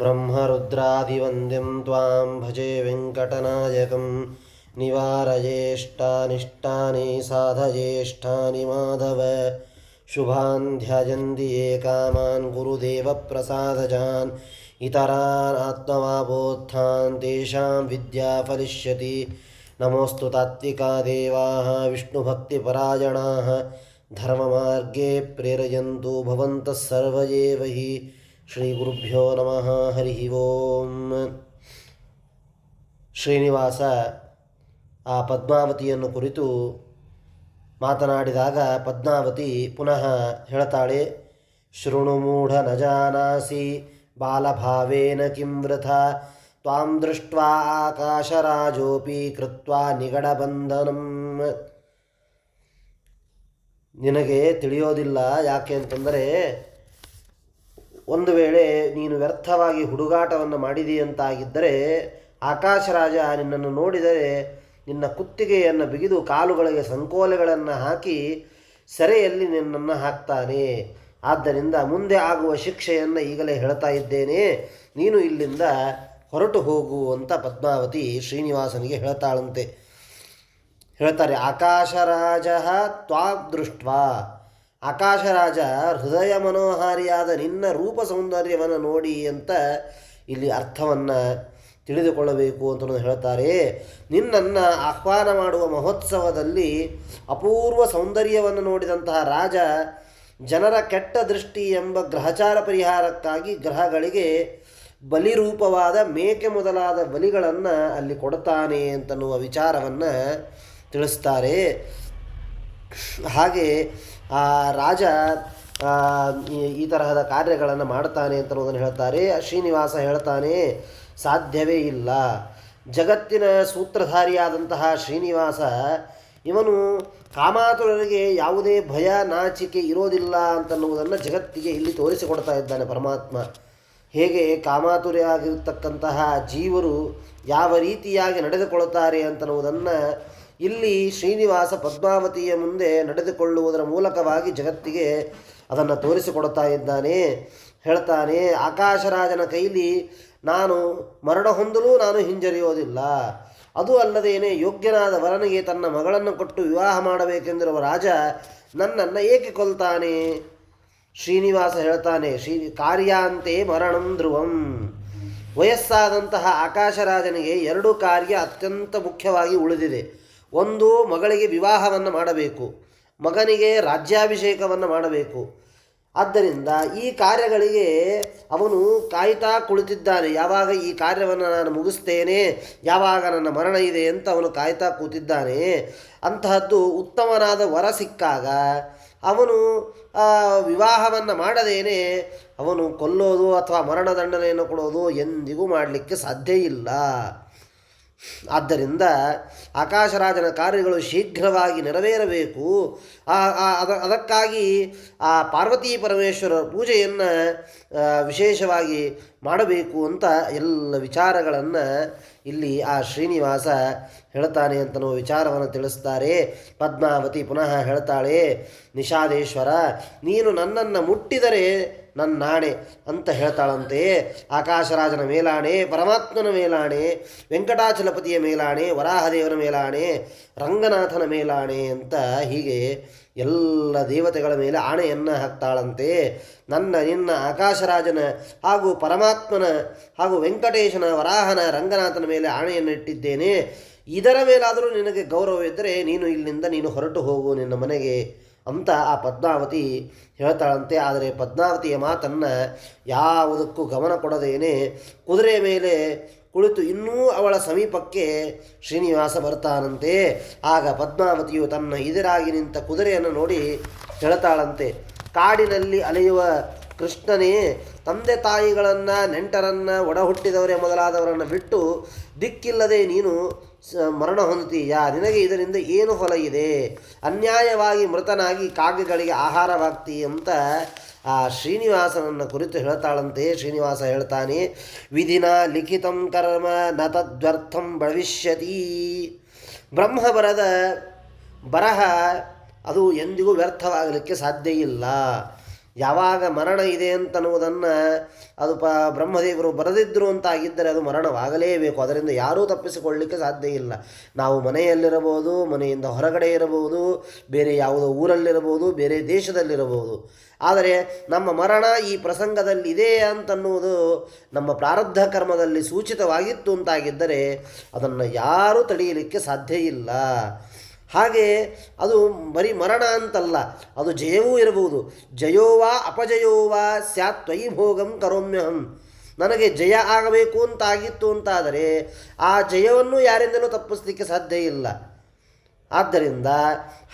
ಬ್ರಹ್ಮರುದ್ರಾದಿವಂದ್ಯಂ ತ್ವಾಂ ಭಜೆ ವೆಂಕಟನಾಯಕಂ ನಿವಾರಯೇಷ್ಟಾನಿಷ್ಟಾನಿ ಸಾಧಯೇಷ್ಟಾನಿ ಮಾಧವ ಶುಭಾನ್ ಧ್ಯಾಯಂತಿ ಯೇ ಕಾಮಾನ್ ಗುರುದೇವ ಪ್ರಸಾದಜಾನ್ ಇತರಾನ್ ಆತ್ಮವಾಬೋತ್ಥಾನ್ ತೇಷಾಂ ವಿದ್ಯಾ ಫಲಿಷ್ಯತಿ. ನಮೋಸ್ತು ತಾತ್ವಿಕಾ ದೇವಾಃ ವಿಷ್ಣುಭಕ್ತಿಪರಾಯಣಾಃ ಧರ್ಮಮಾರ್ಗೇ ಪ್ರೇರಯಂತು ಭವಂತಃ ಸರ್ವ ಏವ ಹಿ. ಶ್ರೀ ಗುರುಭ್ಯೋ ನಮಃ. ಹರಿ ಓಂ. ಶ್ರೀನಿವಾಸ ಆ ಪದ್ಮಾವತಿಯನ್ನು ಕುರಿತು ಮಾತನಾಡಿದಾಗ ಪದ್ಮಾವತಿ ಪುನಃ ಹೇಳ್ತಾಳೆ, ಶೃಣು ಮೂಢ ನ ಜಾನಾಸಿ ಬಾಲಭಾವೇನ ಕಿಂ ವೃಥಾ ತ್ವಾಂ ದೃಷ್ಟ್ವಾ ಆಕಾಶರಾಜೋಪಿ ಕೃತ್ವಾ ನಿಗಡಬಂಧನಂ. ನಿನಗೆ ತಿಳಿಯೋದಿಲ್ಲ. ಯಾಕೆ ಅಂತಂದರೆ, ಒಂದು ವೇಳೆ ನೀನು ವ್ಯರ್ಥವಾಗಿ ಹುಡುಗಾಟವನ್ನು ಮಾಡಿದೆಯಂತಾಗಿದ್ದರೆ ಆಕಾಶರಾಜ ನಿನ್ನನ್ನು ನೋಡಿದರೆ ನಿನ್ನ ಕುತ್ತಿಗೆಯನ್ನು ಬಿಗಿದು ಕಾಲುಗಳಿಗೆ ಸಂಕೋಲೆಗಳನ್ನು ಹಾಕಿ ಸೆರೆಯಲ್ಲಿ ನಿನ್ನನ್ನು ಹಾಕ್ತಾನೆ. ಆದ್ದರಿಂದ ಮುಂದೆ ಆಗುವ ಶಿಕ್ಷೆಯನ್ನು ಈಗಲೇ ಹೇಳ್ತಾ ಇದ್ದೇನೆ, ನೀನು ಇಲ್ಲಿಂದ ಹೊರಟು ಹೋಗು ಅಂತ ಪದ್ಮಾವತಿ ಶ್ರೀನಿವಾಸನಿಗೆ ಹೇಳ್ತಾರೆ. ಆಕಾಶರಾಜ ತ್ವಾಗ್ ದೃಷ್ಟ್ವಾ, ಆಕಾಶರಾಜ ಹೃದಯ ಮನೋಹಾರಿಯಾದ ನಿನ್ನ ರೂಪ ಸೌಂದರ್ಯವನ್ನು ನೋಡಿ ಅಂತ ಇಲ್ಲಿ ಅರ್ಥವನ್ನು ತಿಳಿದುಕೊಳ್ಳಬೇಕು ಅಂತ ಹೇಳ್ತಾರೆ. ನಿನ್ನನ್ನು ಆಹ್ವಾನ ಮಾಡುವ ಮಹೋತ್ಸವದಲ್ಲಿ ಅಪೂರ್ವ ಸೌಂದರ್ಯವನ್ನು ನೋಡಿದಂತಹ ರಾಜ ಜನರ ಕೆಟ್ಟ ದೃಷ್ಟಿ ಎಂಬ ಗ್ರಹಚಾರ ಪರಿಹಾರಕ್ಕಾಗಿ ಗ್ರಹಗಳಿಗೆ ಬಲಿರೂಪವಾದ ಮೇಕೆ ಮೊದಲಾದ ಬಲಿಗಳನ್ನು ಅಲ್ಲಿ ಕೊಡ್ತಾನೆ ಅಂತನ್ನುವ ವಿಚಾರವನ್ನು ತಿಳಿಸ್ತಾರೆ. ಹಾಗೆ ಆ ರಾಜ ಈ ತರಹದ ಕಾರ್ಯಗಳನ್ನು ಮಾಡ್ತಾನೆ ಅಂತನ್ನೋದನ್ನು ಹೇಳ್ತಾರೆ. ಶ್ರೀನಿವಾಸ ಹೇಳ್ತಾನೆ, ಸಾಧ್ಯವೇ ಇಲ್ಲ. ಜಗತ್ತಿನ ಸೂತ್ರಧಾರಿಯಾದಂತಹ ಶ್ರೀನಿವಾಸ ಇವನು ಕಾಮಾತುರರಿಗೆ ಯಾವುದೇ ಭಯ ನಾಚಿಕೆ ಇರೋದಿಲ್ಲ ಅಂತನ್ನುವುದನ್ನು ಜಗತ್ತಿಗೆ ಇಲ್ಲಿ ತೋರಿಸಿಕೊಡ್ತಾ ಇದ್ದಾನೆ ಪರಮಾತ್ಮ. ಹೇಗೆ ಕಾಮಾತುರಿಯಾಗಿರ್ತಕ್ಕಂತಹ ಜೀವರು ಯಾವ ರೀತಿಯಾಗಿ ನಡೆದುಕೊಳ್ಳುತ್ತಾರೆ ಅಂತನ್ನುವುದನ್ನು ಇಲ್ಲಿ ಶ್ರೀನಿವಾಸ ಪದ್ಮಾವತಿಯ ಮುಂದೆ ನಡೆದುಕೊಳ್ಳುವುದರ ಮೂಲಕವಾಗಿ ಜಗತ್ತಿಗೆ ಅದನ್ನು ತೋರಿಸಿಕೊಡ್ತಾ ಇದ್ದಾನೆ. ಹೇಳ್ತಾನೆ, ಆಕಾಶರಾಜನ ಕೈಲಿ ನಾನು ಮರಣ ಹೊಂದಲೂ ನಾನು ಹಿಂಜರಿಯೋದಿಲ್ಲ. ಅದು ಅಲ್ಲದೇನೆ ಯೋಗ್ಯನಾದ ವರನಿಗೆ ತನ್ನ ಮಗಳನ್ನು ಕೊಟ್ಟು ವಿವಾಹ ಮಾಡಬೇಕೆಂದಿರುವ ರಾಜ ನನ್ನನ್ನು ಏಕೆ ಕೊಲ್ತಾನೆ? ಶ್ರೀನಿವಾಸ ಹೇಳ್ತಾನೆ, ಕಾರ್ಯಾಂತೆ ಮರಣಂ ಧ್ರುವಂ. ವಯಸ್ಸಾದಂತಹ ಆಕಾಶರಾಜನಿಗೆ ಎರಡು ಕಾರ್ಯ ಅತ್ಯಂತ ಮುಖ್ಯವಾಗಿ ಉಳಿದಿದೆ. ಒಂದು, ಮಗಳಿಗೆ ವಿವಾಹವನ್ನು ಮಾಡಬೇಕು, ಮಗನಿಗೆ ರಾಜ್ಯಾಭಿಷೇಕವನ್ನು ಮಾಡಬೇಕು. ಆದ್ದರಿಂದ ಈ ಕಾರ್ಯಗಳಿಗೆ ಅವನು ಕಾಯ್ತಾ ಕುಳಿತಿದ್ದಾನೆ. ಯಾವಾಗ ಈ ಕಾರ್ಯವನ್ನು ನಾನು ಮುಗಿಸ್ತೇನೆ, ಯಾವಾಗ ನನ್ನ ಮರಣ ಇದೆ ಅಂತ ಅವನು ಕಾಯ್ತಾ ಕೂತಿದ್ದಾನೆ. ಅಂತಹದ್ದು ಉತ್ತಮನಾದ ವರ ಸಿಕ್ಕಾಗ ಅವನು ವಿವಾಹವನ್ನು ಮಾಡದೇನೆ ಅವನು ಕೊಲ್ಲೋದು ಅಥವಾ ಮರಣದಂಡನೆಯನ್ನು ಕೊಡೋದು ಎಂದಿಗೂ ಮಾಡಲಿಕ್ಕೆ ಸಾಧ್ಯ ಇಲ್ಲ. ಆದ್ದರಿಂದ ಆಕಾಶರಾಜನ ಕಾರ್ಯಗಳು ಶೀಘ್ರವಾಗಿ ನೆರವೇರಬೇಕು. ಅದಕ್ಕಾಗಿ ಆ ಪಾರ್ವತೀ ಪರಮೇಶ್ವರ ಪೂಜೆಯನ್ನು ವಿಶೇಷವಾಗಿ ಮಾಡಬೇಕು ಅಂತ ಎಲ್ಲ ವಿಚಾರಗಳನ್ನು ಇಲ್ಲಿ ಆ ಶ್ರೀನಿವಾಸ ಹೇಳ್ತಾನೆ ಅಂತನೋ ವಿಚಾರವನ್ನು ತಿಳಿಸ್ತಾರೆ. ಪದ್ಮಾವತಿ ಪುನಃ ಹೇಳ್ತಾಳೆ, ನಿಷಾದೇಶ್ವರ, ನೀನು ನನ್ನನ್ನು ಮುಟ್ಟಿದರೆ ನನ್ನಾಣೆ ಅಂತ ಹೇಳ್ತಾಳಂತೆ. ಆಕಾಶರಾಜನ ಮೇಲಾಣೆ, ಪರಮಾತ್ಮನ ಮೇಲಾಣೆ, ವೆಂಕಟಾಚಲಪತಿಯ ಮೇಲಾಣೆ, ವರಾಹದೇವನ ಮೇಲಾಣೆ, ರಂಗನಾಥನ ಮೇಲಾಣೆ ಅಂತ ಹೀಗೆ ಎಲ್ಲ ದೇವತೆಗಳ ಮೇಲೆ ಆಣೆಯನ್ನು ಹಾಕ್ತಾಳಂತೆ. ನಿನ್ನ ಆಕಾಶರಾಜನ ಹಾಗೂ ಪರಮಾತ್ಮನ ಹಾಗೂ ವೆಂಕಟೇಶನ, ವರಾಹನ, ರಂಗನಾಥನ ಮೇಲೆ ಆಣೆಯನ್ನು ಇಟ್ಟಿದ್ದೇನೆ. ಇದರ ಮೇಲಾದರೂ ನಿನಗೆ ಗೌರವವಿದ್ದರೆ ನೀನು ಹೊರಟು ಹೋಗು ನಿನ್ನ ಮನೆಗೆ ಅಂತ ಆ ಪದ್ಮಾವತಿ ಹೇಳ್ತಾಳಂತೆ. ಆದರೆ ಪದ್ಮಾವತಿಯ ಮಾತನ್ನು ಯಾವುದಕ್ಕೂ ಗಮನ ಕೊಡದೇನೆ ಕುದುರೆ ಮೇಲೆ ಕುಳಿತು ಇನ್ನೂ ಅವಳ ಸಮೀಪಕ್ಕೆ ಶ್ರೀನಿವಾಸ ಬರ್ತಾನಂತೆ. ಆಗ ಪದ್ಮಾವತಿಯು ತನ್ನ ಎದುರಾಗಿ ನಿಂತ ಕುದುರೆಯನ್ನು ನೋಡಿ ಹೇಳ್ತಾಳಂತೆ, ಕಾಡಿನಲ್ಲಿ ಅಲೆಯುವ ಕೃಷ್ಣನೇ, ತಂದೆ ತಾಯಿಗಳನ್ನು, ನೆಂಟರನ್ನು, ಒಡಹುಟ್ಟಿದವರೇ ಮೊದಲಾದವರನ್ನು ಬಿಟ್ಟು ದಿಕ್ಕಿಲ್ಲದೆ ನೀನು ಮರಣ ಹೊಂದುತ್ತೀಯಾ? ನಿನಗೆ ಇದರಿಂದ ಏನು ಫಲ ಇದೆ? ಅನ್ಯಾಯವಾಗಿ ಮೃತನಾಗಿ ಕಾಗೆಗಳಿಗೆ ಆಹಾರವಾಗ್ತಿ ಅಂತ ಆ ಶ್ರೀನಿವಾಸನನ್ನು ಕುರಿತು ಹೇಳ್ತಾಳಂತೆ. ಶ್ರೀನಿವಾಸ ಹೇಳ್ತಾನೆ, ವಿಧಿನ ಲಿಖಿತಂ ಕರ್ಮ ನ ತದ್ವರ್ಥಂ ಭವಿಷ್ಯತಿ. ಬ್ರಹ್ಮ ಬರಹ ಅದು ಎಂದಿಗೂ ವ್ಯರ್ಥವಾಗಲಿಕ್ಕೆ ಸಾಧ್ಯ ಇಲ್ಲ. ಯಾವಾಗ ಮರಣ ಇದೆ ಅಂತನ್ನುವುದನ್ನು ಅದು ಬ್ರಹ್ಮದೇವರು ಬರೆದಿದ್ದರು ಅಂತಾಗಿದ್ದರೆ ಅದು ಮರಣವಾಗಲೇಬೇಕು. ಅದರಿಂದ ಯಾರೂ ತಪ್ಪಿಸಿಕೊಳ್ಳಲಿಕ್ಕೆ ಸಾಧ್ಯ ಇಲ್ಲ. ನಾವು ಮನೆಯಲ್ಲಿರಬಹುದು, ಮನೆಯಿಂದ ಹೊರಗಡೆ ಇರಬಹುದು, ಬೇರೆ ಯಾವುದೋ ಊರಲ್ಲಿರಬಹುದು, ಬೇರೆ ದೇಶದಲ್ಲಿರಬಹುದು. ಆದರೆ ನಮ್ಮ ಮರಣ ಈ ಪ್ರಸಂಗದಲ್ಲಿ ಇದೆ ಅಂತನ್ನುವುದು ನಮ್ಮ ಪ್ರಾರಬ್ಧ ಕರ್ಮದಲ್ಲಿ ಸೂಚಿತವಾಗಿತ್ತು ಅಂತಾಗಿದ್ದರೆ ಅದನ್ನು ಯಾರೂ ತಡೆಯಲಿಕ್ಕೆ ಸಾಧ್ಯ ಇಲ್ಲ. ಹಾಗೆ ಅದು ಬರೀ ಮರಣ ಅಂತಲ್ಲ, ಅದು ಜಯವೂ ಇರಬಹುದು. ಜಯೋವಾ ಅಪಜಯೋವಾ ಸ್ಯಾತ್ ತ್ವಯಿ ಭೋಗಂ ಕರೋಮ್ಯಹಂ. ನನಗೆ ಜಯ ಆಗಬೇಕು ಅಂತಾಗಿತ್ತು ಅಂತಾದರೆ ಆ ಜಯವನ್ನು ಯಾರಿಂದಲೂ ತಪ್ಪಿಸಲಿಕ್ಕೆ ಸಾಧ್ಯ ಇಲ್ಲ. ಆದ್ದರಿಂದ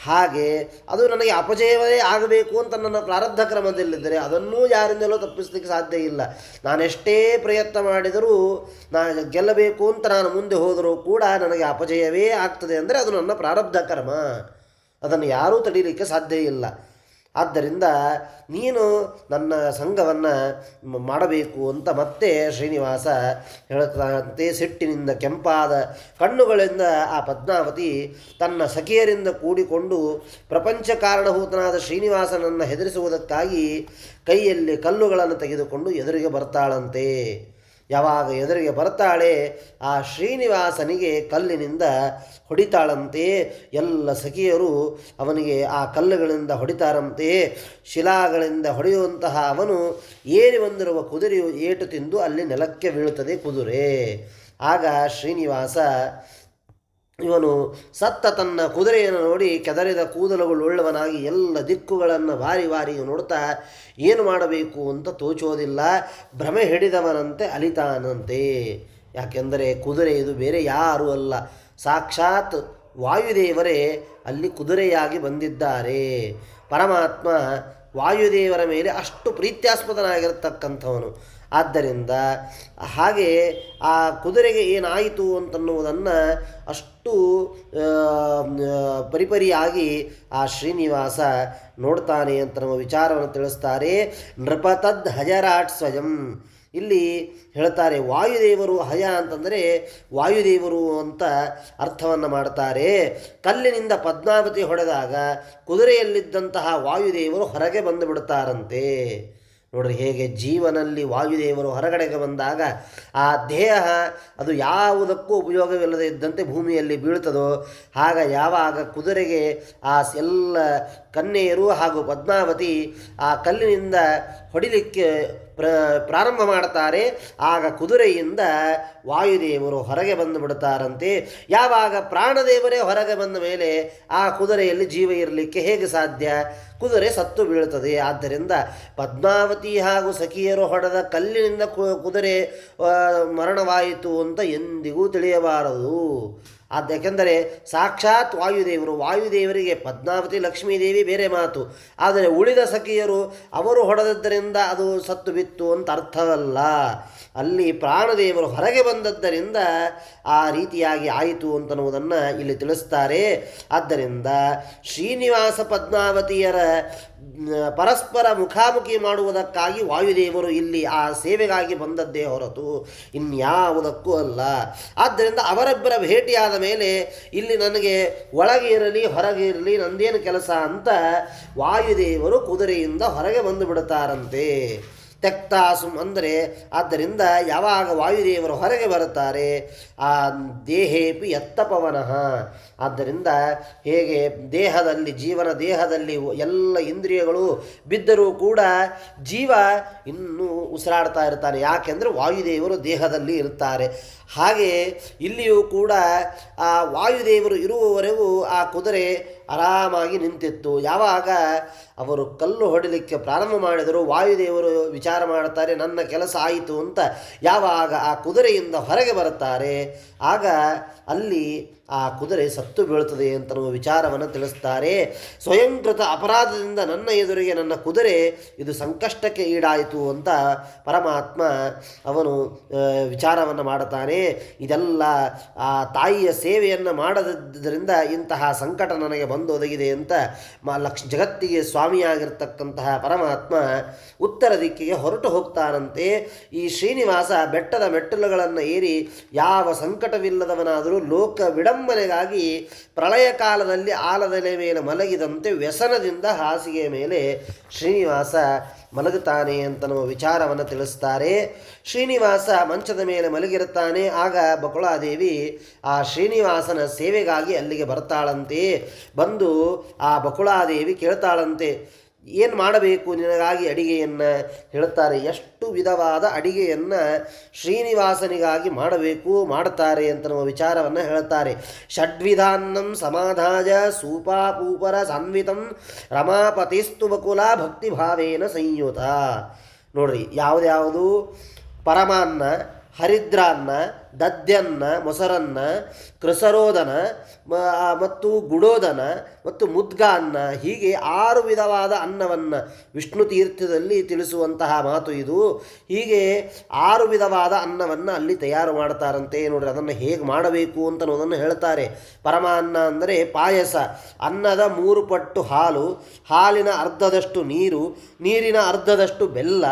ಹಾಗೆ ಅದು ನನಗೆ ಅಪಜಯವೇ ಆಗಬೇಕು ಅಂತ ನನ್ನ ಪ್ರಾರಬ್ಧ ಕ್ರಮದಲ್ಲಿದ್ದರೆ ಅದನ್ನೂ ಯಾರಿಂದಲೂ ತಪ್ಪಿಸಲಿಕ್ಕೆ ಸಾಧ್ಯ ಇಲ್ಲ. ನಾನೆಷ್ಟೇ ಪ್ರಯತ್ನ ಮಾಡಿದರೂ ನಾನು ಗೆಲ್ಲಬೇಕು ಅಂತ ನಾನು ಮುಂದೆ ಹೋದರೂ ಕೂಡ ನನಗೆ ಅಪಜಯವೇ ಆಗ್ತದೆ ಅಂದರೆ ಅದು ನನ್ನ ಪ್ರಾರಬ್ಧ ಕರ್ಮ. ಅದನ್ನು ಯಾರೂ ತಡೀಲಿಕ್ಕೆ ಸಾಧ್ಯ ಇಲ್ಲ. ಆದ್ದರಿಂದ ನೀನು ನನ್ನ ಸಂಘವನ್ನು ಮಾಡಬೇಕು ಅಂತ ಮತ್ತೆ ಶ್ರೀನಿವಾಸ ಹೇಳುತ್ತಂತೆ. ಸಿಟ್ಟಿನಿಂದ ಕೆಂಪಾದ ಕಣ್ಣುಗಳಿಂದ ಆ ಪದ್ಮಾವತಿ ತನ್ನ ಸಖಿಯರಿಂದ ಕೂಡಿಕೊಂಡು ಪ್ರಪಂಚ ಕಾರಣಭೂತನಾದ ಶ್ರೀನಿವಾಸನನ್ನು ಹೆದರಿಸುವುದಕ್ಕಾಗಿ ಕೈಯಲ್ಲಿ ಕಲ್ಲುಗಳನ್ನು ತೆಗೆದುಕೊಂಡು ಎದುರಿಗೆ ಬರ್ತಾಳಂತೆ. ಯಾವಾಗ ಎದುರಿಗೆ ಬರ್ತಾಳೆ ಆ ಶ್ರೀನಿವಾಸನಿಗೆ ಕಲ್ಲಿನಿಂದ ಹೊಡಿತಾಳಂತೆ. ಎಲ್ಲ ಸಖಿಯರು ಅವನಿಗೆ ಆ ಕಲ್ಲುಗಳಿಂದ ಹೊಡಿತಾರಂತೆ. ಶಿಲಾಗಳಿಂದ ಹೊಡೆಯುವಂತಹ ಅವನು ಏರಿ ಬಂದಿರುವ ಕುದುರೆಯು ಏಟು ತಿಂದು ಅಲ್ಲಿ ನೆಲಕ್ಕೆ ಬೀಳುತ್ತದೆ ಕುದುರೆ. ಆಗ ಶ್ರೀನಿವಾಸ ಇವನು ಸತ್ತ ತನ್ನ ಕುದುರೆಯನ್ನು ನೋಡಿ ಕೆದರಿದ ಕೂದಲುಗಳುಳ್ಳವನಾಗಿ ಎಲ್ಲ ದಿಕ್ಕುಗಳನ್ನು ವಾರಿ ವಾರಿ ನೋಡ್ತಾ ಏನು ಮಾಡಬೇಕು ಅಂತ ತೋಚೋದಿಲ್ಲ. ಭ್ರಮೆ ಹಿಡಿದವನಂತೆ ಅಲಿತಾನಂತೆ. ಯಾಕೆಂದರೆ ಕುದುರೆ ಇದು ಬೇರೆ ಯಾರೂ ಅಲ್ಲ, ಸಾಕ್ಷಾತ್ ವಾಯುದೇವರೇ ಅಲ್ಲಿ ಕುದುರೆಯಾಗಿ ಬಂದಿದ್ದಾರೆ. ಪರಮಾತ್ಮ ವಾಯುದೇವರ ಮೇಲೆ ಅಷ್ಟು ಪ್ರೀತ್ಯಾಸ್ಪದನಾಗಿರ್ತಕ್ಕಂಥವನು. ಆದ್ದರಿಂದ ಹಾಗೆ ಆ ಕುದುರೆಗೆ ಏನಾಯಿತು ಅಂತನ್ನುವುದನ್ನು ಅಷ್ಟು ಪರಿಪರಿಯಾಗಿ ಆ ಶ್ರೀನಿವಾಸ ನೋಡ್ತಾನೆ ಅಂತ ನಮ್ಮ ವಿಚಾರವನ್ನು ತಿಳಿಸ್ತಾರೆ. ನೃಪತದ್ ಹಜರಾಟ್ ಸ್ವಯಂ. ಇಲ್ಲಿ ಹೇಳ್ತಾರೆ ವಾಯುದೇವರು. ಹಯ ಅಂತಂದರೆ ವಾಯುದೇವರು ಅಂತ ಅರ್ಥವನ್ನು ಮಾಡ್ತಾರೆ. ಕಲ್ಲಿನಿಂದ ಪದ್ಮಾವತಿ ಹೊಡೆದಾಗ ಕುದುರೆಯಲ್ಲಿದ್ದಂತಹ ವಾಯುದೇವರು ಹೊರಗೆ ಬಂದು ಬಿಡ್ತಾರಂತೆ. ನೋಡ್ರಿ ಹೇಗೆ ಜೀವನಲ್ಲಿ ವಾಯುದೇವರು ಹೊರಗಡೆಗೆ ಬಂದಾಗ ಆ ದೇಹ ಅದು ಯಾವುದಕ್ಕೂ ಉಪಯೋಗವಿಲ್ಲದೆ ಇದ್ದಂತೆ ಭೂಮಿಯಲ್ಲಿ ಬೀಳ್ತದೋ ಆಗ ಯಾವಾಗ ಕುದುರೆಗೆ ಆ ಎಲ್ಲ ಕನ್ಯೆಯರು ಹಾಗೂ ಪದ್ಮಾವತಿ ಆ ಕಲ್ಲಿನಿಂದ ಹೊಡಿಲಿಕ್ಕೆ ಪ್ರಾರಂಭ ಮಾಡ್ತಾರೆ, ಆಗ ಕುದುರೆಯಿಂದ ವಾಯುದೇವರು ಹೊರಗೆ ಬಂದು ಬಿಡ್ತಾರಂತೆ. ಯಾವಾಗ ಪ್ರಾಣದೇವರೇ ಹೊರಗೆ ಬಂದ ಮೇಲೆ ಆ ಕುದುರೆಯಲ್ಲಿ ಜೀವ ಇರಲಿಕ್ಕೆ ಹೇಗೆ ಸಾಧ್ಯ? ಕುದುರೆ ಸತ್ತು ಬೀಳುತ್ತದೆ. ಆದ್ದರಿಂದ ಪದ್ಮಾವತಿ ಹಾಗೂ ಸಖಿಯರು ಹೊಡೆದ ಕಲ್ಲಿನಿಂದ ಕುದುರೆ ಮರಣವಾಯಿತು ಅಂತ ಎಂದಿಗೂ ತಿಳಿಯಬಾರದು. ಯಾಕೆಂದರೆ ಸಾಕ್ಷಾತ್ ವಾಯುದೇವರಿಗೆ ಪದ್ಮಾವತಿ ಲಕ್ಷ್ಮೀದೇವಿ ಬೇರೆ ಮಾತು, ಆದರೆ ಉಳಿದ ಸಖಿಯರು ಅವರು ಹೊಡೆದದ್ದರಿಂದ ಅದು ಸತ್ತು ಬಿತ್ತು ಅಂತ ಅರ್ಥವಲ್ಲ. ಅಲ್ಲಿ ಪ್ರಾಣದೇವರು ಹೊರಗೆ ಬಂದದ್ದರಿಂದ ಆ ರೀತಿಯಾಗಿ ಆಯಿತು ಅಂತನ್ನುವುದನ್ನು ಇಲ್ಲಿ ತಿಳಿಸ್ತಾರೆ. ಆದ್ದರಿಂದ ಶ್ರೀನಿವಾಸ ಪದ್ಮಾವತಿಯರ ಪರಸ್ಪರ ಮುಖಾಮುಖಿ ಮಾಡುವುದಕ್ಕಾಗಿ ವಾಯುದೇವರು ಇಲ್ಲಿ ಆ ಸೇವೆಗಾಗಿ ಬಂದದ್ದೇ ಹೊರತು ಇನ್ಯಾವುದಕ್ಕೂ ಅಲ್ಲ. ಆದ್ದರಿಂದ ಅವರೊಬ್ಬರ ಭೇಟಿಯಾದ ಮೇಲೆ ಇಲ್ಲಿ ನನಗೆ ಒಳಗೆ ಇರಲಿ ಹೊರಗೆ ಇರಲಿ ನಂದೇನು ಕೆಲಸ ಅಂತ ವಾಯುದೇವರು ಕುದುರೆಯಿಂದ ಹೊರಗೆ ಬಂದು ಬಿಡುತ್ತಾರಂತೆ. ತೆಕ್ತಾಸುಂ ಅಂದರೆ ಆದ್ದರಿಂದ ಯಾವಾಗ ವಾಯುದೇವರು ಹೊರಗೆ ಬರುತ್ತಾರೆ ಆ ದೇಹೇಪಿ ಎತ್ತಪವನಃ. ಆದ್ದರಿಂದ ಹೇಗೆ ದೇಹದಲ್ಲಿ ದೇಹದಲ್ಲಿ ಎಲ್ಲ ಇಂದ್ರಿಯಗಳು ಬಿದ್ದರೂ ಕೂಡ ಜೀವ ಇನ್ನೂ ಉಸಿರಾಡ್ತಾ ಇರ್ತಾನೆ, ಯಾಕೆಂದರೆ ವಾಯುದೇವರು ದೇಹದಲ್ಲಿ ಇರ್ತಾರೆ. ಹಾಗೆ ಇಲ್ಲಿಯೂ ಕೂಡ ಆ ವಾಯುದೇವರು ಇರುವವರೆಗೂ ಆ ಕುದುರೆ ಆರಾಮಾಗಿ ನಿಂತಿತ್ತು. ಯಾವಾಗ ಅವರು ಕಲ್ಲು ಹೊಡಿಲಿಕ್ಕೆ ಪ್ರಾರಂಭ ಮಾಡಿದರು ವಾಯುದೇವರು ವಿಚಾರ ಮಾಡ್ತಾರೆ ನನ್ನ ಕೆಲಸ ಆಯಿತು ಅಂತ. ಯಾವಾಗ ಆ ಕುದುರೆಯಿಂದ ಹೊರಗೆ ಬರುತ್ತಾರೆ ಆಗ ಅಲ್ಲಿ ಆ ಕುದುರೆ ಸತ್ತು ಬೀಳುತ್ತದೆ ಅಂತ ನಾವು ವಿಚಾರವನ್ನು ತಿಳಿಸ್ತಾರೆ. ಸ್ವಯಂಕೃತ ಅಪರಾಧದಿಂದ ನನ್ನ ಎದುರಿಗೆ ನನ್ನ ಕುದುರೆ ಇದು ಸಂಕಷ್ಟಕ್ಕೆ ಈಡಾಯಿತು ಅಂತ ಪರಮಾತ್ಮ ಅವನು ವಿಚಾರವನ್ನು ಮಾಡುತ್ತಾನೆ. ಇದೆಲ್ಲ ಆ ತಾಯಿಯ ಸೇವೆಯನ್ನು ಮಾಡದಿದ್ದರಿಂದ ಇಂತಹ ಸಂಕಟ ನನಗೆ ಬಂದೊದಗಿದೆ ಅಂತ ಜಗತ್ತಿಗೆ ಸ್ವಾಮಿಯಾಗಿರ್ತಕ್ಕಂತಹ ಪರಮಾತ್ಮ ಉತ್ತರ ದಿಕ್ಕಿಗೆ ಹೊರಟು ಹೋಗ್ತಾನಂತೆ. ಈ ಶ್ರೀನಿವಾಸ ಬೆಟ್ಟದ ಮೆಟ್ಟಲುಗಳನ್ನು ಏರಿ ಯಾವ ಸಂಕಟವಿಲ್ಲದವನಾದರೂ ಲೋಕ ವಿಡಂಬನೆಗಾಗಿ ಪ್ರಳಯ ಕಾಲದಲ್ಲಿ ಆಲದೆಲೆ ಮೇಲೆ ಮಲಗಿದಂತೆ ವ್ಯಸನದಿಂದ ಹಾಸಿಗೆಯ ಮೇಲೆ ಶ್ರೀನಿವಾಸ ಮಲಗುತ್ತಾನೆ ಅಂತ ನಮ್ಮ ವಿಚಾರವನ್ನು ತಿಳಿಸ್ತಾರೆ. ಶ್ರೀನಿವಾಸ ಮಂಚದ ಮೇಲೆ ಮಲಗಿರುತ್ತಾನೆ. ಆಗ ಬಕುಳಾದೇವಿ ಆ ಶ್ರೀನಿವಾಸನ ಸೇವೆಗಾಗಿ ಅಲ್ಲಿಗೆ ಬರ್ತಾಳಂತೆ. ಬಂದು ಆ ಬಕುಳಾದೇವಿ ಕೇಳ್ತಾಳಂತೆ, ಏನು ಮಾಡಬೇಕು ನಿನಗಾಗಿ ಅಡಿಗೆಯನ್ನು ಹೇಳ್ತಾರೆ. ಎಷ್ಟು ವಿಧವಾದ ಅಡಿಗೆಯನ್ನು ಶ್ರೀನಿವಾಸನಿಗಾಗಿ ಮಾಡಬೇಕು, ಮಾಡುತ್ತಾರೆ ಅಂತ ನಮ್ಮ ವಿಚಾರವನ್ನು ಹೇಳ್ತಾರೆ. ಷಡ್ವಿಧಾನ್ನಂ ಸಮಾಧಾಯ ಸೂಪಾಪೂಪರ ಸಾನ್ವಿತಂ ರಮಾಪತಿಸ್ತು ಬಕುಲ ಭಕ್ತಿಭಾವೇನ ಸಂಯುತ. ನೋಡ್ರಿ, ಯಾವುದ್ಯಾವುದು ಪರಮಾನ್ನ, ಹರಿದ್ರಾನ್ನ, ದದ್ಯನ್ನ, ಮೊಸರನ್ನ, ಕೃಸರೋದನ ಮತ್ತು ಗುಡೋದನ ಮತ್ತು ಮುದ್ಗಾನ್ನ, ಹೀಗೆ 6 ವಿಧವಾದ ಅನ್ನವನ್ನು ವಿಷ್ಣು ತೀರ್ಥದಲ್ಲಿ ತಿಳಿಸುವಂತಹ ಮಾತು ಇದು. ಹೀಗೆ 6 ವಿಧವಾದ ಅನ್ನವನ್ನು ಅಲ್ಲಿ ತಯಾರು ಮಾಡ್ತಾರಂತೆ. ನೋಡ್ರಿ, ಅದನ್ನು ಹೇಗೆ ಮಾಡಬೇಕು ಅಂತ ಅನ್ನೋದನ್ನು ಹೇಳ್ತಾರೆ. ಪರಮಾನ್ನ ಅಂದರೆ ಪಾಯಸ, ಅನ್ನದ 3 ಪಟ್ಟು ಹಾಲು, ಹಾಲಿನ ಅರ್ಧದಷ್ಟು ನೀರು, ನೀರಿನ ಅರ್ಧದಷ್ಟು ಬೆಲ್ಲ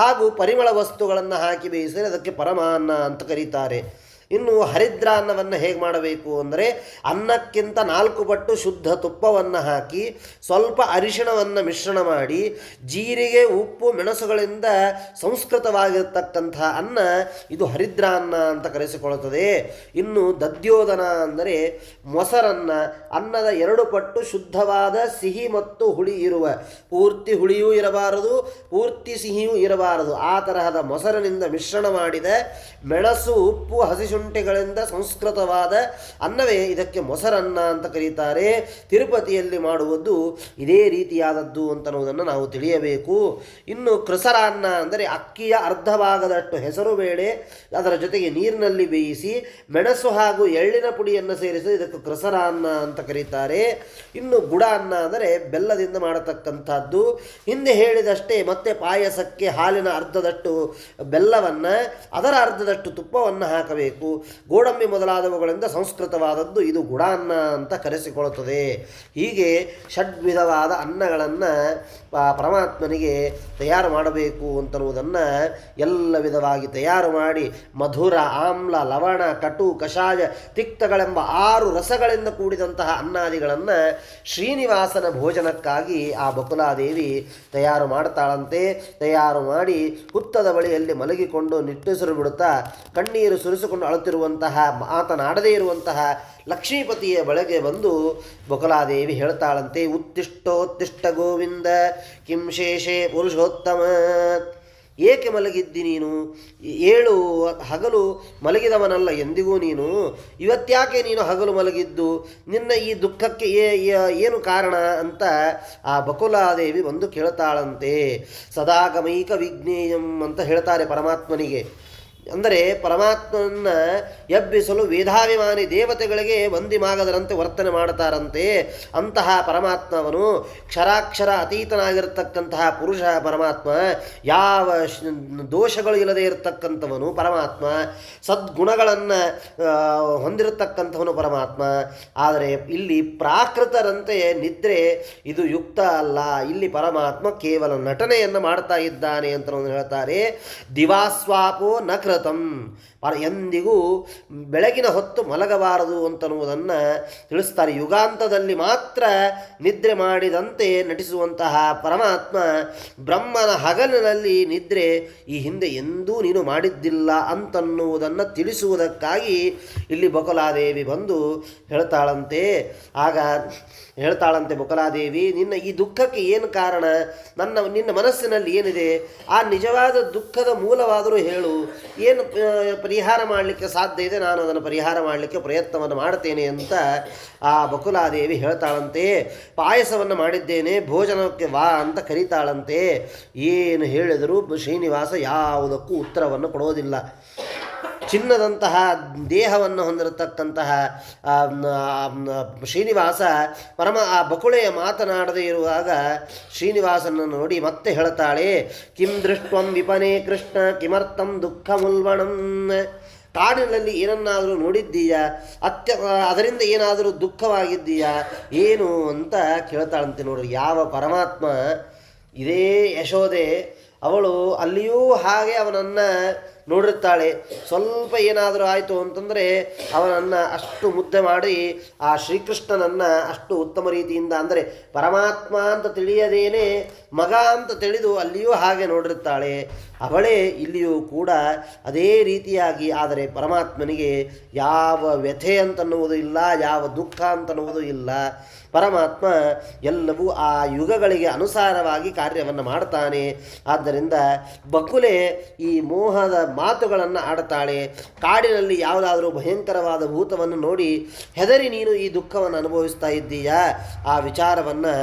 ಹಾಗೂ ಪರಿಮಳ ವಸ್ತುಗಳನ್ನು ಹಾಕಿ ಬೇಯಿಸಿದರೆ ಅದಕ್ಕೆ ಪರಮಾನ್ನ ಅಂತ ಕರೀತಾರೆ. ಇನ್ನು ಹರಿದ್ರಾನ್ನವನ್ನು ಹೇಗೆ ಮಾಡಬೇಕು ಅಂದರೆ ಅನ್ನಕ್ಕಿಂತ 4 ಪಟ್ಟು ಶುದ್ಧ ತುಪ್ಪವನ್ನು ಹಾಕಿ ಸ್ವಲ್ಪ ಅರಿಶಿಣವನ್ನು ಮಿಶ್ರಣ ಮಾಡಿ ಜೀರಿಗೆ, ಉಪ್ಪು, ಮೆಣಸುಗಳಿಂದ ಸಂಸ್ಕೃತವಾಗಿರ್ತಕ್ಕಂಥ ಅನ್ನ, ಇದು ಹರಿದ್ರಾನ್ನ ಅಂತ ಕರೆಸಿಕೊಳ್ಳುತ್ತದೆ. ಇನ್ನು ದದ್ಯೋದನ ಅಂದರೆ ಮೊಸರನ್ನ, ಅನ್ನದ 2 ಪಟ್ಟು ಶುದ್ಧವಾದ ಸಿಹಿ ಮತ್ತು ಹುಳಿ ಇರುವ, ಪೂರ್ತಿ ಹುಳಿಯೂ ಇರಬಾರದು, ಪೂರ್ತಿ ಸಿಹಿಯೂ ಇರಬಾರದು, ಆ ತರಹದ ಮೊಸರಿನಿಂದ ಮಿಶ್ರಣ ಮಾಡಿದ ಮೆಣಸು, ಉಪ್ಪು, ಹಸಿಶುಂಠಿಗಳಿಂದ ಸಂಸ್ಕೃತವಾದ ಅನ್ನವೇ ಇದಕ್ಕೆ ಮೊಸರನ್ನ ಅಂತ ಕರೀತಾರೆ. ತಿರುಪತಿಯಲ್ಲಿ ಮಾಡುವುದು ಇದೇ ರೀತಿಯಾದದ್ದು ಅಂತನ್ನುವುದನ್ನು ನಾವು ತಿಳಿಯಬೇಕು. ಇನ್ನು ಕೃಸರಾನ್ನ ಅಂದರೆ ಅಕ್ಕಿಯ ಅರ್ಧ ಭಾಗದಷ್ಟು ಹೆಸರು ಬೇಳೆ ಅದರ ಜೊತೆಗೆ ನೀರಿನಲ್ಲಿ ಬೇಯಿಸಿ ಮೆಣಸು ಹಾಗೂ ಎಳ್ಳಿನ ಪುಡಿಯನ್ನು ಸೇರಿಸಿ ಇದಕ್ಕೆ ಕೃಸರಾನ್ನ ಅಂತ ಕರೀತಾರೆ. ಇನ್ನು ಗುಡಾನ್ನ ಅಂದರೆ ಬೆಲ್ಲದಿಂದ ಮಾಡತಕ್ಕಂಥದ್ದು. ಹಿಂದೆ ಹೇಳಿದಷ್ಟೇ ಮತ್ತೆ ಪಾಯಸಕ್ಕೆ ಹಾಲಿನ ಅರ್ಧದಷ್ಟು ಬೆಲ್ಲವನ್ನು, ಅದರ ಅರ್ಧದಷ್ಟು ತುಪ್ಪವನ್ನು ಹಾಕಬೇಕು. ಗೋಡಂಬಿ ಮೊದಲಾದವುಗಳಿಂದ ಸಂಸ್ಕೃತವಾದದ್ದು ಇದು ಗುಡಾನ್ನ ಅಂತ ಕರೆಸಿಕೊಳ್ಳುತ್ತದೆ. ಹೀಗೆ ಷಡ್ವಿಧವಾದ ಅನ್ನಗಳನ್ನು ಪರಮಾತ್ಮನಿಗೆ ತಯಾರು ಮಾಡಬೇಕು ಅಂತನ್ನುವುದನ್ನು ಎಲ್ಲ ವಿಧವಾಗಿ ತಯಾರು ಮಾಡಿ ಮಧುರ, ಆಮ್ಲ, ಲವಣ, ಕಟು, ಕಷಾಯ, ತಿಕ್ತಗಳೆಂಬ 6 ರಸಗಳಿಂದ ಕೂಡಿದಂತಹ ಅನ್ನಾದಿಗಳನ್ನು ಶ್ರೀನಿವಾಸನ ಭೋಜನಕ್ಕಾಗಿ ಆ ಬಕುಲಾದೇವಿ ತಯಾರು ಮಾಡ್ತಾಳಂತೆ. ತಯಾರು ಮಾಡಿ ಹುತ್ತದ ಬಳಿಯಲ್ಲಿ ಮಲಗಿಕೊಂಡು ನಿಟ್ಟುಸಿರು ಬಿಡುತ್ತಾ ಕಣ್ಣೀರು ಸುರಿಸಿಕೊಂಡು ಅಳುತ್ತಿರುವಂತಹ, ಮಾತನಾಡದೇ ಇರುವಂತಹ ಲಕ್ಷ್ಮೀಪತಿಯ ಬಳಿಗೆ ಬಂದು ಬಕುಲಾದೇವಿ ಹೇಳ್ತಾಳಂತೆ, ಉತ್ತಿಷ್ಟೋತ್ತಿಷ್ಟ ಗೋವಿಂದ ಕಿಂ ಶೇಷೇ ಪುರುಷೋತ್ತಮ. ಏಕೆ ಮಲಗಿದ್ದಿ ನೀನು? ಏಳು ಹಗಲು ಮಲಗಿದವನಲ್ಲ ಎಂದಿಗೂ ನೀನು. ಇವತ್ತ್ಯಾಕೆ ನೀನು ಹಗಲು ಮಲಗಿದ್ದು? ನಿನ್ನ ಈ ದುಃಖಕ್ಕೆ ಏನು ಕಾರಣ ಅಂತ ಆ ಬಕುಲಾದೇವಿ ಬಂದು ಕೇಳ್ತಾಳಂತೆ. ಸದಾಗಮೈಕ ವಿಜ್ಞೇಯಂ ಅಂತ ಹೇಳ್ತಾರೆ ಪರಮಾತ್ಮನಿಗೆ. ಅಂದರೆ ಪರಮಾತ್ಮನ ಎಬ್ಬಿಸಲು ವೇದಾಭಿಮಾನಿ ದೇವತೆಗಳಿಗೆ ವಂದಿಮಾಗದರಂತೆ ವರ್ತನೆ ಮಾಡ್ತಾರಂತೆ. ಅಂತಹ ಪರಮಾತ್ಮವನು ಕ್ಷರಾಕ್ಷರ ಅತೀತನಾಗಿರ್ತಕ್ಕಂತಹ ಪುರುಷ ಪರಮಾತ್ಮ, ಯಾವ ದೋಷಗಳು ಇಲ್ಲದೆ ಇರತಕ್ಕಂಥವನು ಪರಮಾತ್ಮ, ಸದ್ಗುಣಗಳನ್ನು ಹೊಂದಿರತಕ್ಕಂಥವನು ಪರಮಾತ್ಮ. ಆದರೆ ಇಲ್ಲಿ ಪ್ರಾಕೃತರಂತೆ ನಿದ್ರೆ ಇದು ಯುಕ್ತ ಅಲ್ಲ. ಇಲ್ಲಿ ಪರಮಾತ್ಮ ಕೇವಲ ನಟನೆಯನ್ನು ಮಾಡ್ತಾ ಇದ್ದಾನೆ ಅಂತ ಹೇಳ್ತಾರೆ. ದಿವಾಸ್ವಾಪೋ ನ ಎಂದಿಗೂ ಬೆಳಗಿನ ಹೊತ್ತು ಮಲಗಬಾರದು ಅಂತನ್ನುವುದನ್ನು ತಿಳಿಸ್ತಾರೆ. ಯುಗಾಂತದಲ್ಲಿ ಮಾತ್ರ ನಿದ್ರೆ ಮಾಡಿದಂತೆ ನಟಿಸುವಂತಹ ಪರಮಾತ್ಮ ಬ್ರಹ್ಮನ ಹಗಲಿನಲ್ಲಿ ನಿದ್ರೆ ಈ ಹಿಂದೆ ಎಂದೂ ನೀನು ಮಾಡಿದ್ದಿಲ್ಲ ಅಂತನ್ನುವುದನ್ನು ತಿಳಿಸುವುದಕ್ಕಾಗಿ ಇಲ್ಲಿ ಬಕುಲಾದೇವಿ ಬಂದು ಹೇಳ್ತಾಳಂತೆ. ಆಗ ಹೇಳ್ತಾಳಂತೆ ಬಕುಲಾದೇವಿ, ನಿನ್ನ ಈ ದುಃಖಕ್ಕೆ ಏನು ಕಾರಣ? ನಿನ್ನ ಮನಸ್ಸಿನಲ್ಲಿ ಏನಿದೆ? ಆ ನಿಜವಾದ ದುಃಖದ ಮೂಲವಾದರೂ ಹೇಳು. ಏನು ಪರಿಹಾರ ಮಾಡಲಿಕ್ಕೆ ಸಾಧ್ಯ ಇದೆ, ನಾನು ಅದನ್ನು ಪರಿಹಾರ ಮಾಡಲಿಕ್ಕೆ ಪ್ರಯತ್ನವನ್ನು ಮಾಡ್ತೇನೆ ಅಂತ ಆ ಬಕುಲಾದೇವಿ ಹೇಳ್ತಾಳಂತೆ. ಪಾಯಸವನ್ನು ಮಾಡಿದ್ದೇನೆ, ಭೋಜನಕ್ಕೆ ವಾ ಅಂತ ಕರೀತಾಳಂತೆ. ಏನು ಹೇಳಿದರೂ ಶ್ರೀನಿವಾಸ ಯಾವುದಕ್ಕೂ ಉತ್ತರವನ್ನು ಕೊಡೋದಿಲ್ಲ. ಚಿನ್ನದಂತಹ ದೇಹವನ್ನು ಹೊಂದಿರತಕ್ಕಂತಹ ಶ್ರೀನಿವಾಸ ಆ ಬಕುಳೆಯ ಮಾತನಾಡದೇ ಇರುವಾಗ ಶ್ರೀನಿವಾಸನನ್ನು ನೋಡಿ ಮತ್ತೆ ಹೇಳ್ತಾಳೆ, ಕಿಂ ದೃಷ್ಟ್ವಂ ವಿಪನೇ ಕೃಷ್ಣ ಕಿಮರ್ಥಂ ದುಃಖ ಮುಲ್ವಣಂ. ಕಾಡಿನಲ್ಲಿ ಏನನ್ನಾದರೂ ನೋಡಿದ್ದೀಯಾ? ಅದರಿಂದ ಏನಾದರೂ ದುಃಖವಾಗಿದ್ದೀಯಾ ಏನು ಅಂತ ಕೇಳ್ತಾಳಂತೆ. ನೋಡ್ರಿ, ಯಾವ ಪರಮಾತ್ಮ ಇದೇ ಯಶೋದೆ ಅವಳು ಅಲ್ಲಿಯೂ ಹಾಗೆ ಅವನನ್ನು ನೋಡಿರ್ತಾಳೆ. ಸ್ವಲ್ಪ ಏನಾದರೂ ಆಯಿತು ಅಂತಂದರೆ ಅವನನ್ನು ಅಷ್ಟು ಮುದ್ದೆ ಮಾಡಿ ಆ ಶ್ರೀಕೃಷ್ಣನನ್ನು ಅಷ್ಟು ಉತ್ತಮ ರೀತಿಯಿಂದ, ಅಂದರೆ ಪರಮಾತ್ಮ ಅಂತ ತಿಳಿಯದೇನೆ ಮಗ ಅಂತ ತಿಳಿದು ಅಲ್ಲಿಯೂ ಹಾಗೆ ನೋಡಿರ್ತಾಳೆ. ಅವಳೇ ಇಲ್ಲಿಯೂ ಕೂಡ ಅದೇ ರೀತಿಯಾಗಿ. ಆದರೆ ಪರಮಾತ್ಮನಿಗೆ ಯಾವ ವ್ಯಥೆ ಅಂತನ್ನುವುದು ಇಲ್ಲ, ಯಾವ ದುಃಖ ಅಂತನ್ನುವುದು ಇಲ್ಲ. ಪರಮಾತ್ಮ ಎಲ್ಲವೂ ಆ ಯುಗಗಳಿಗೆ ಅನುಸಾರವಾಗಿ ಕಾರ್ಯವನ್ನು ಮಾಡ್ತಾನೆ. ಆದ್ದರಿಂದ ಬಕುಲೆ ಈ ಮೋಹದ ಮಾತುಗಳನ್ನು ಆಡ್ತಾಳೆ. ಕಾಡಿನಲ್ಲಿ ಯಾವುದಾದ್ರೂ ಭಯಂಕರವಾದ ಭೂತವನ್ನು ನೋಡಿ ಹೆದರಿ ನೀನು ಈ ದುಃಖವನ್ನು ಅನುಭವಿಸ್ತಾ ಇದ್ದೀಯಾ, ಆ ವಿಚಾರವನ್ನು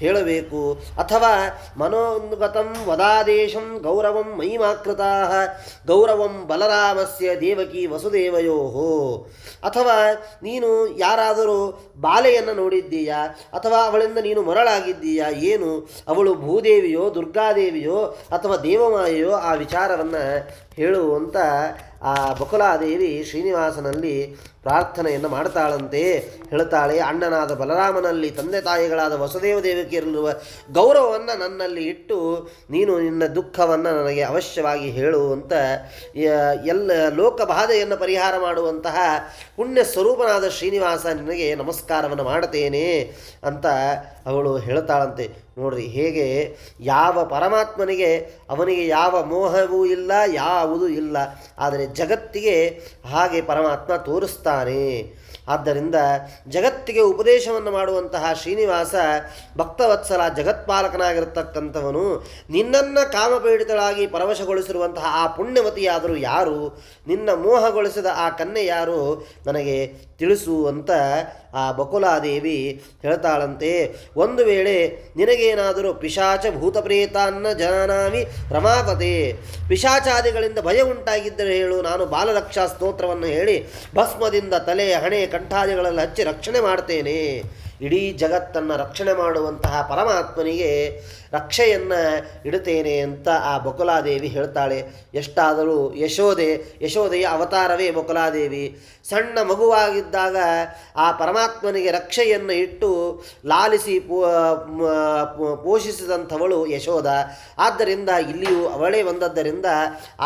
ಹೇಳಬೇಕು. ಅಥವಾ ಮನೋನ್ಗತಂ ವದಾದೇಶಂ ಗೌರವಂ ಮಹಿಮಾಕೃತಾ ಗೌರವಂ ಬಲರಾಮಸ್ಯ ದೇವಕಿ ವಸುದೇವಯೋ. ಅಥವಾ ನೀನು ಯಾರಾದರೂ ಬಾಲೆಯನ್ನು ನೋಡಿದ್ದೀಯಾ, ಅಥವಾ ಅವಳಿಂದ ನೀನು ಮರಳಾಗಿದ್ದೀಯಾ, ಏನು ಅವಳು ಭೂದೇವಿಯೋ ದುರ್ಗಾದೇವಿಯೋ ಅಥವಾ ದೇವಮಾಯೆಯೋ, ಆ ವಿಚಾರವನ್ನು ಹೇಳುವಂತ ಆ ಬಕುಲಾದೇವಿ ಶ್ರೀನಿವಾಸನಲ್ಲಿ ಪ್ರಾರ್ಥನೆಯನ್ನು ಮಾಡ್ತಾಳಂತೆ. ಹೇಳ್ತಾಳೆ, ಅಣ್ಣನಾದ ಬಲರಾಮನಲ್ಲಿ ತಂದೆ ತಾಯಿಗಳಾದ ವಸುದೇವ ದೇವಕಿಯಲ್ಲಿರುವ ಗೌರವವನ್ನು ನನ್ನಲ್ಲಿ ಇಟ್ಟು ನೀನು ನಿನ್ನ ದುಃಖವನ್ನು ನನಗೆ ಅವಶ್ಯವಾಗಿ ಹೇಳು ಅಂತ, ಎಲ್ಲ ಲೋಕಬಾಧೆಯನ್ನು ಪರಿಹಾರ ಮಾಡುವಂತಹ ಪುಣ್ಯ ಸ್ವರೂಪನಾದ ಶ್ರೀನಿವಾಸ ನಿನಗೆ ನಮಸ್ಕಾರವನ್ನು ಮಾಡುತ್ತೇನೆ ಅಂತ ಅವಳು ಹೇಳ್ತಾಳಂತೆ. ನೋಡ್ರಿ ಹೇಗೆ ಯಾವ ಪರಮಾತ್ಮನಿಗೆ ಅವನಿಗೆ ಯಾವ ಮೋಹವೂ ಇಲ್ಲ, ಯಾವುದೂ ಇಲ್ಲ. ಆದರೆ ಜಗತ್ತಿಗೆ ಹಾಗೆ ಪರಮಾತ್ಮ ತೋರಿಸ್ತಾನೆ. ಆದ್ದರಿಂದ ಜಗತ್ತಿಗೆ ಉಪದೇಶವನ್ನು ಮಾಡುವಂತಹ ಶ್ರೀನಿವಾಸ ಭಕ್ತವತ್ಸಲ ಜಗತ್ಪಾಲಕನಾಗಿರತಕ್ಕಂಥವನು. ನಿನ್ನನ್ನು ಕಾಮಪೀಡಿತಳಾಗಿ ಪರವಶಗೊಳಿಸಿರುವಂತಹ ಆ ಪುಣ್ಯವತಿಯಾದರೂ ಯಾರು, ನಿನ್ನ ಮೋಹಗೊಳಿಸಿದ ಆ ಕನ್ಯೆ ಯಾರು ನನಗೆ ತಿಳಿಸು ಅಂತ ಆ ಬಕುಲಾದೇವಿ ಹೇಳ್ತಾಳಂತೆ. ಒಂದು ವೇಳೆ ನಿನಗೇನಾದರೂ ಪಿಶಾಚ ಭೂತಪ್ರೇತಾನ್ನ ಜಾನಾಮಿ ರಮಾಪತೆ, ಪಿಶಾಚಾದಿಗಳಿಂದ ಭಯ ಉಂಟಾಗಿದ್ದರೆ ಹೇಳು, ನಾನು ಬಾಲರಕ್ಷಾ ಸ್ತೋತ್ರವನ್ನು ಹೇಳಿ ಭಸ್ಮದಿಂದ ತಲೆ ಹಣೆ ಕಂಠಾದಿಗಳಲ್ಲಿ ಹಚ್ಚಿ ರಕ್ಷಣೆ ಮಾಡ್ತೇನೆ. ಇಡೀ ಜಗತ್ತನ್ನು ರಕ್ಷಣೆ ಮಾಡುವಂತಹ ಪರಮಾತ್ಮನಿಗೆ ರಕ್ಷೆಯನ್ನು ಇಡುತ್ತೇನೆ ಅಂತ ಆ ಬಕುಲಾದೇವಿ ಹೇಳ್ತಾಳೆ. ಎಷ್ಟಾದರೂ ಯಶೋದೆಯ ಅವತಾರವೇ ಬಕುಲಾದೇವಿ. ಸಣ್ಣ ಮಗುವಾಗಿದ್ದಾಗ ಆ ಪರಮಾತ್ಮನಿಗೆ ರಕ್ಷೆಯನ್ನು ಇಟ್ಟು ಲಾಲಿಸಿ ಪೋಷಿಸಿದಂಥವಳು ಯಶೋದ. ಆದ್ದರಿಂದ ಇಲ್ಲಿಯೂ ಅವಳೇ ಬಂದದ್ದರಿಂದ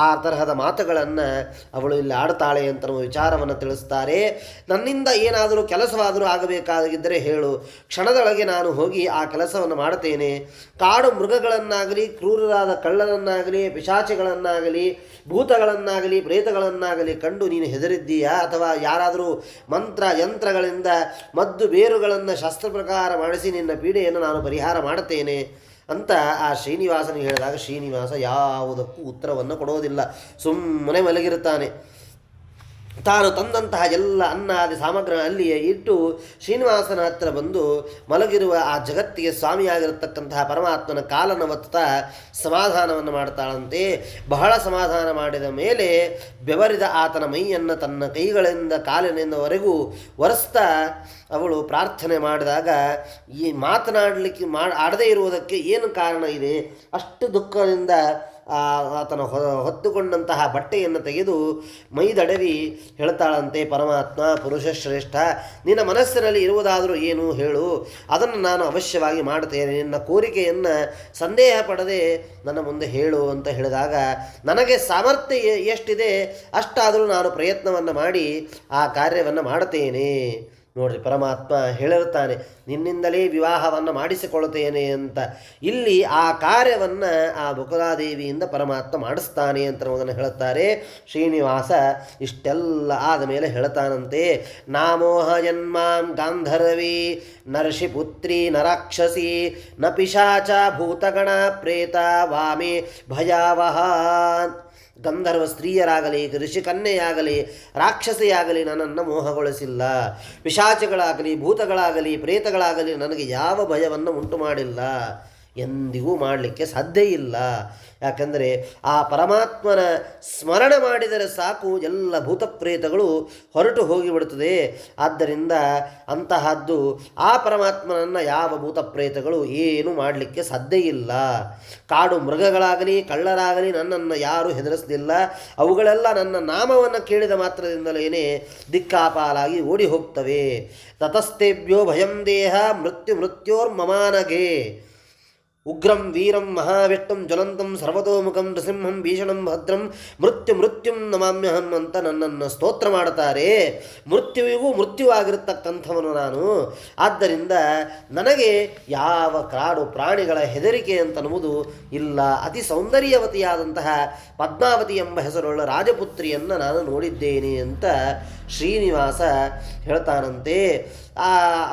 ಆ ತರಹದ ಮಾತುಗಳನ್ನು ಅವಳು ಇಲ್ಲಿ ಆಡ್ತಾಳೆ ಅಂತ ನಮ್ಮ ವಿಚಾರವನ್ನು ತಿಳಿಸ್ತಾರೆ. ನನ್ನಿಂದ ಏನಾದರೂ ಕೆಲಸವಾದರೂ ಆಗಬೇಕಾಗಿದ್ದರೆ ಹೇಳು, ಕ್ಷಣದೊಳಗೆ ನಾನು ಹೋಗಿ ಆ ಕೆಲಸವನ್ನು ಮಾಡುತ್ತೇನೆ. ಕಾಡು ಮೃಗಗಳನ್ನಾಗಲಿ, ಕ್ರೂರರಾದ ಕಳ್ಳರನ್ನಾಗಲಿ, ಪಿಶಾಚಿಗಳನ್ನಾಗಲಿ, ಭೂತಗಳನ್ನಾಗಲಿ, ಪ್ರೇತಗಳನ್ನಾಗಲಿ ಕಂಡು ನೀನು ಹೆದರಿದ್ದೀಯಾ, ಅಥವಾ ಯಾರಾದರೂ ಮಂತ್ರ ಯಂತ್ರಗಳಿಂದ ಮದ್ದು ಬೇರುಗಳನ್ನು ಶಾಸ್ತ್ರ ಪ್ರಕಾರ ಮಾಡಿಸಿ ನಿನ್ನ ಪೀಡೆಯನ್ನು ನಾನು ಪರಿಹಾರ ಮಾಡುತ್ತೇನೆ ಅಂತ ಆ ಶ್ರೀನಿವಾಸನಿಗೆ ಹೇಳಿದಾಗ ಶ್ರೀನಿವಾಸ ಯಾವುದಕ್ಕೂ ಉತ್ತರವನ್ನು ಕೊಡೋದಿಲ್ಲ, ಸುಮ್ಮನೆ ಮಲಗಿರುತ್ತಾನೆ. ತಾನು ತಂದಂತಹ ಎಲ್ಲ ಅನ್ನಾದಿ ಸಾಮಗ್ರಿ ಅಲ್ಲಿಯೇ ಇಟ್ಟು ಶ್ರೀನಿವಾಸನ ಹತ್ರ ಬಂದು ಮಲಗಿರುವ ಆ ಜಗತ್ತಿಗೆ ಸ್ವಾಮಿಯಾಗಿರತಕ್ಕಂತಹ ಪರಮಾತ್ಮನ ಕಾಲನ್ನು ಒತ್ತಾ ಸಮಾಧಾನವನ್ನು ಮಾಡ್ತಾಳಂತೆ. ಬಹಳ ಸಮಾಧಾನ ಮಾಡಿದ ಮೇಲೆ ಬೆವರಿದ ಆತನ ಮೈಯನ್ನು ತನ್ನ ಕೈಗಳಿಂದ ಕಾಲಿನಿಂದವರೆಗೂ ಒರೆಸ್ತಾ ಅವಳು ಪ್ರಾರ್ಥನೆ ಮಾಡಿದಾಗ, ಈ ಮಾತನಾಡಲಿಕ್ಕೆ ಆಡದೇ ಇರುವುದಕ್ಕೆ ಏನು ಕಾರಣ ಇದೆ? ಅಷ್ಟು ದುಃಖದಿಂದ ಆತನ ಹೊತ್ತುಕೊಂಡಂತಹ ಬಟ್ಟೆಯನ್ನು ತೆಗೆದು ಮೈದಡವಿ ಹೇಳ್ತಾಳಂತೆ, ಪರಮಾತ್ಮ ಪುರುಷ ಶ್ರೇಷ್ಠ, ನಿನ್ನ ಮನಸ್ಸಿನಲ್ಲಿ ಇರುವುದಾದರೂ ಏನು ಹೇಳು, ಅದನ್ನು ನಾನು ಅವಶ್ಯವಾಗಿ ಮಾಡುತ್ತೇನೆ. ನಿನ್ನ ಕೋರಿಕೆಯನ್ನು ಸಂದೇಹ ಪಡದೆ ನನ್ನ ಮುಂದೆ ಹೇಳು ಅಂತ ಹೇಳಿದಾಗ, ನನಗೆ ಸಾಮರ್ಥ್ಯ ಎಷ್ಟಿದೆ ಅಷ್ಟಾದರೂ ನಾನು ಪ್ರಯತ್ನವನ್ನು ಮಾಡಿ ಆ ಕಾರ್ಯವನ್ನು ಮಾಡುತ್ತೇನೆ. ನೋಡ್ರಿ, ಪರಮಾತ್ಮ ಹೇಳಿರ್ತಾನೆ, ನಿನ್ನಿಂದಲೇ ವಿವಾಹವನ್ನು ಮಾಡಿಸಿಕೊಳ್ಳುತ್ತೇನೆ ಅಂತ. ಇಲ್ಲಿ ಆ ಕಾರ್ಯವನ್ನು ಆ ಬಕುಲಾದೇವಿಯಿಂದ ಪರಮಾತ್ಮ ಮಾಡಿಸ್ತಾನೆ ಅಂತ ಅದನ್ನು ಹೇಳುತ್ತಾರೆ. ಶ್ರೀನಿವಾಸ ಇಷ್ಟೆಲ್ಲ ಆದ ಮೇಲೆ ಹೇಳ್ತಾನಂತೆ, ನಾಮೋಹ ಜನ್ಮಾಂ ಗಾಂಧರ್ವಿ ನರ್ಷಿಪುತ್ರಿ ನರಾಕ್ಷಸಿ ನ ಪಿಶಾಚ ಭೂತಗಣ ಪ್ರೇತ ವಾಮೆ ಭಯಾವಹಾನ್. ಗಂಧರ್ವ ಸ್ತ್ರೀಯರಾಗಲಿ, ಋಷಿಕನ್ಯೆಯಾಗಲಿ, ರಾಕ್ಷಸಿಯಾಗಲಿ ನನ್ನನ್ನು ಮೋಹಗೊಳಿಸಿಲ್ಲ. ಪಿಶಾಚಿಗಳಾಗಲಿ, ಭೂತಗಳಾಗಲಿ, ಪ್ರೇತಗಳಾಗಲಿ ನನಗೆ ಯಾವ ಭಯವನ್ನು ಉಂಟು ಮಾಡಿಲ್ಲ, ಎಂದಿಗೂ ಮಾಡಲಿಕ್ಕೆ ಸಾಧ್ಯ ಇಲ್ಲ. ಯಾಕಂದರೆ ಆ ಪರಮಾತ್ಮನ ಸ್ಮರಣೆ ಮಾಡಿದರೆ ಸಾಕು, ಎಲ್ಲ ಭೂತಪ್ರೇತಗಳು ಹೊರಟು ಹೋಗಿಬಿಡುತ್ತದೆ. ಆದ್ದರಿಂದ ಅಂತಹದ್ದು ಆ ಪರಮಾತ್ಮನನ್ನು ಯಾವ ಭೂತಪ್ರೇತಗಳು ಏನು ಮಾಡಲಿಕ್ಕೆ ಸಾಧ್ಯ ಇಲ್ಲ. ಕಾಡು ಮೃಗಗಳಾಗಲಿ, ಕಳ್ಳರಾಗಲಿ ನನ್ನನ್ನು ಯಾರೂ ಹೆದರಿಸಲಿಲ್ಲ. ಅವುಗಳೆಲ್ಲ ನನ್ನ ನಾಮವನ್ನು ಕೇಳಿದ ಮಾತ್ರದಿಂದಲೇ ದಿಕ್ಕಾಪಾಲಾಗಿ ಓಡಿ ಹೋಗ್ತವೆ. ತತಸ್ತೇಭ್ಯೋ ಭಯಂ ದೇಹ ಮೃತ್ಯೋರ್ಮಮಾನಗೆ. ಉಗ್ರಂ ವೀರಂ ಮಹಾವಿಷ್ಣುಂ ಜ್ವಲಂತಂ ಸರ್ವತೋಮುಖಂ ನೃಸಿಂಹಂ ಭೀಷಣಂ ಭದ್ರಂ ಮೃತ್ಯುಂ ನಮಾಮ್ಯಹಂ ಅಂತ ನನ್ನನ್ನು ಸ್ತೋತ್ರ ಮಾಡುತ್ತಾರೆ. ಮೃತ್ಯುವಿಗೂ ಮೃತ್ಯುವಾಗಿರತಕ್ಕಂಥವನು ನಾನು. ಆದ್ದರಿಂದ ನನಗೆ ಯಾವ ಕಾಡು ಪ್ರಾಣಿಗಳ ಹೆದರಿಕೆ ಅಂತನ್ನುವುದು ಇಲ್ಲ. ಅತಿ ಸೌಂದರ್ಯವತಿಯಾದಂತಹ ಪದ್ಮಾವತಿ ಎಂಬ ಹೆಸರುಳ್ಳ ರಾಜಪುತ್ರಿಯನ್ನು ನಾನು ನೋಡಿದ್ದೇನೆ ಅಂತ ಶ್ರೀನಿವಾಸ ಹೇಳ್ತಾನಂತೆ.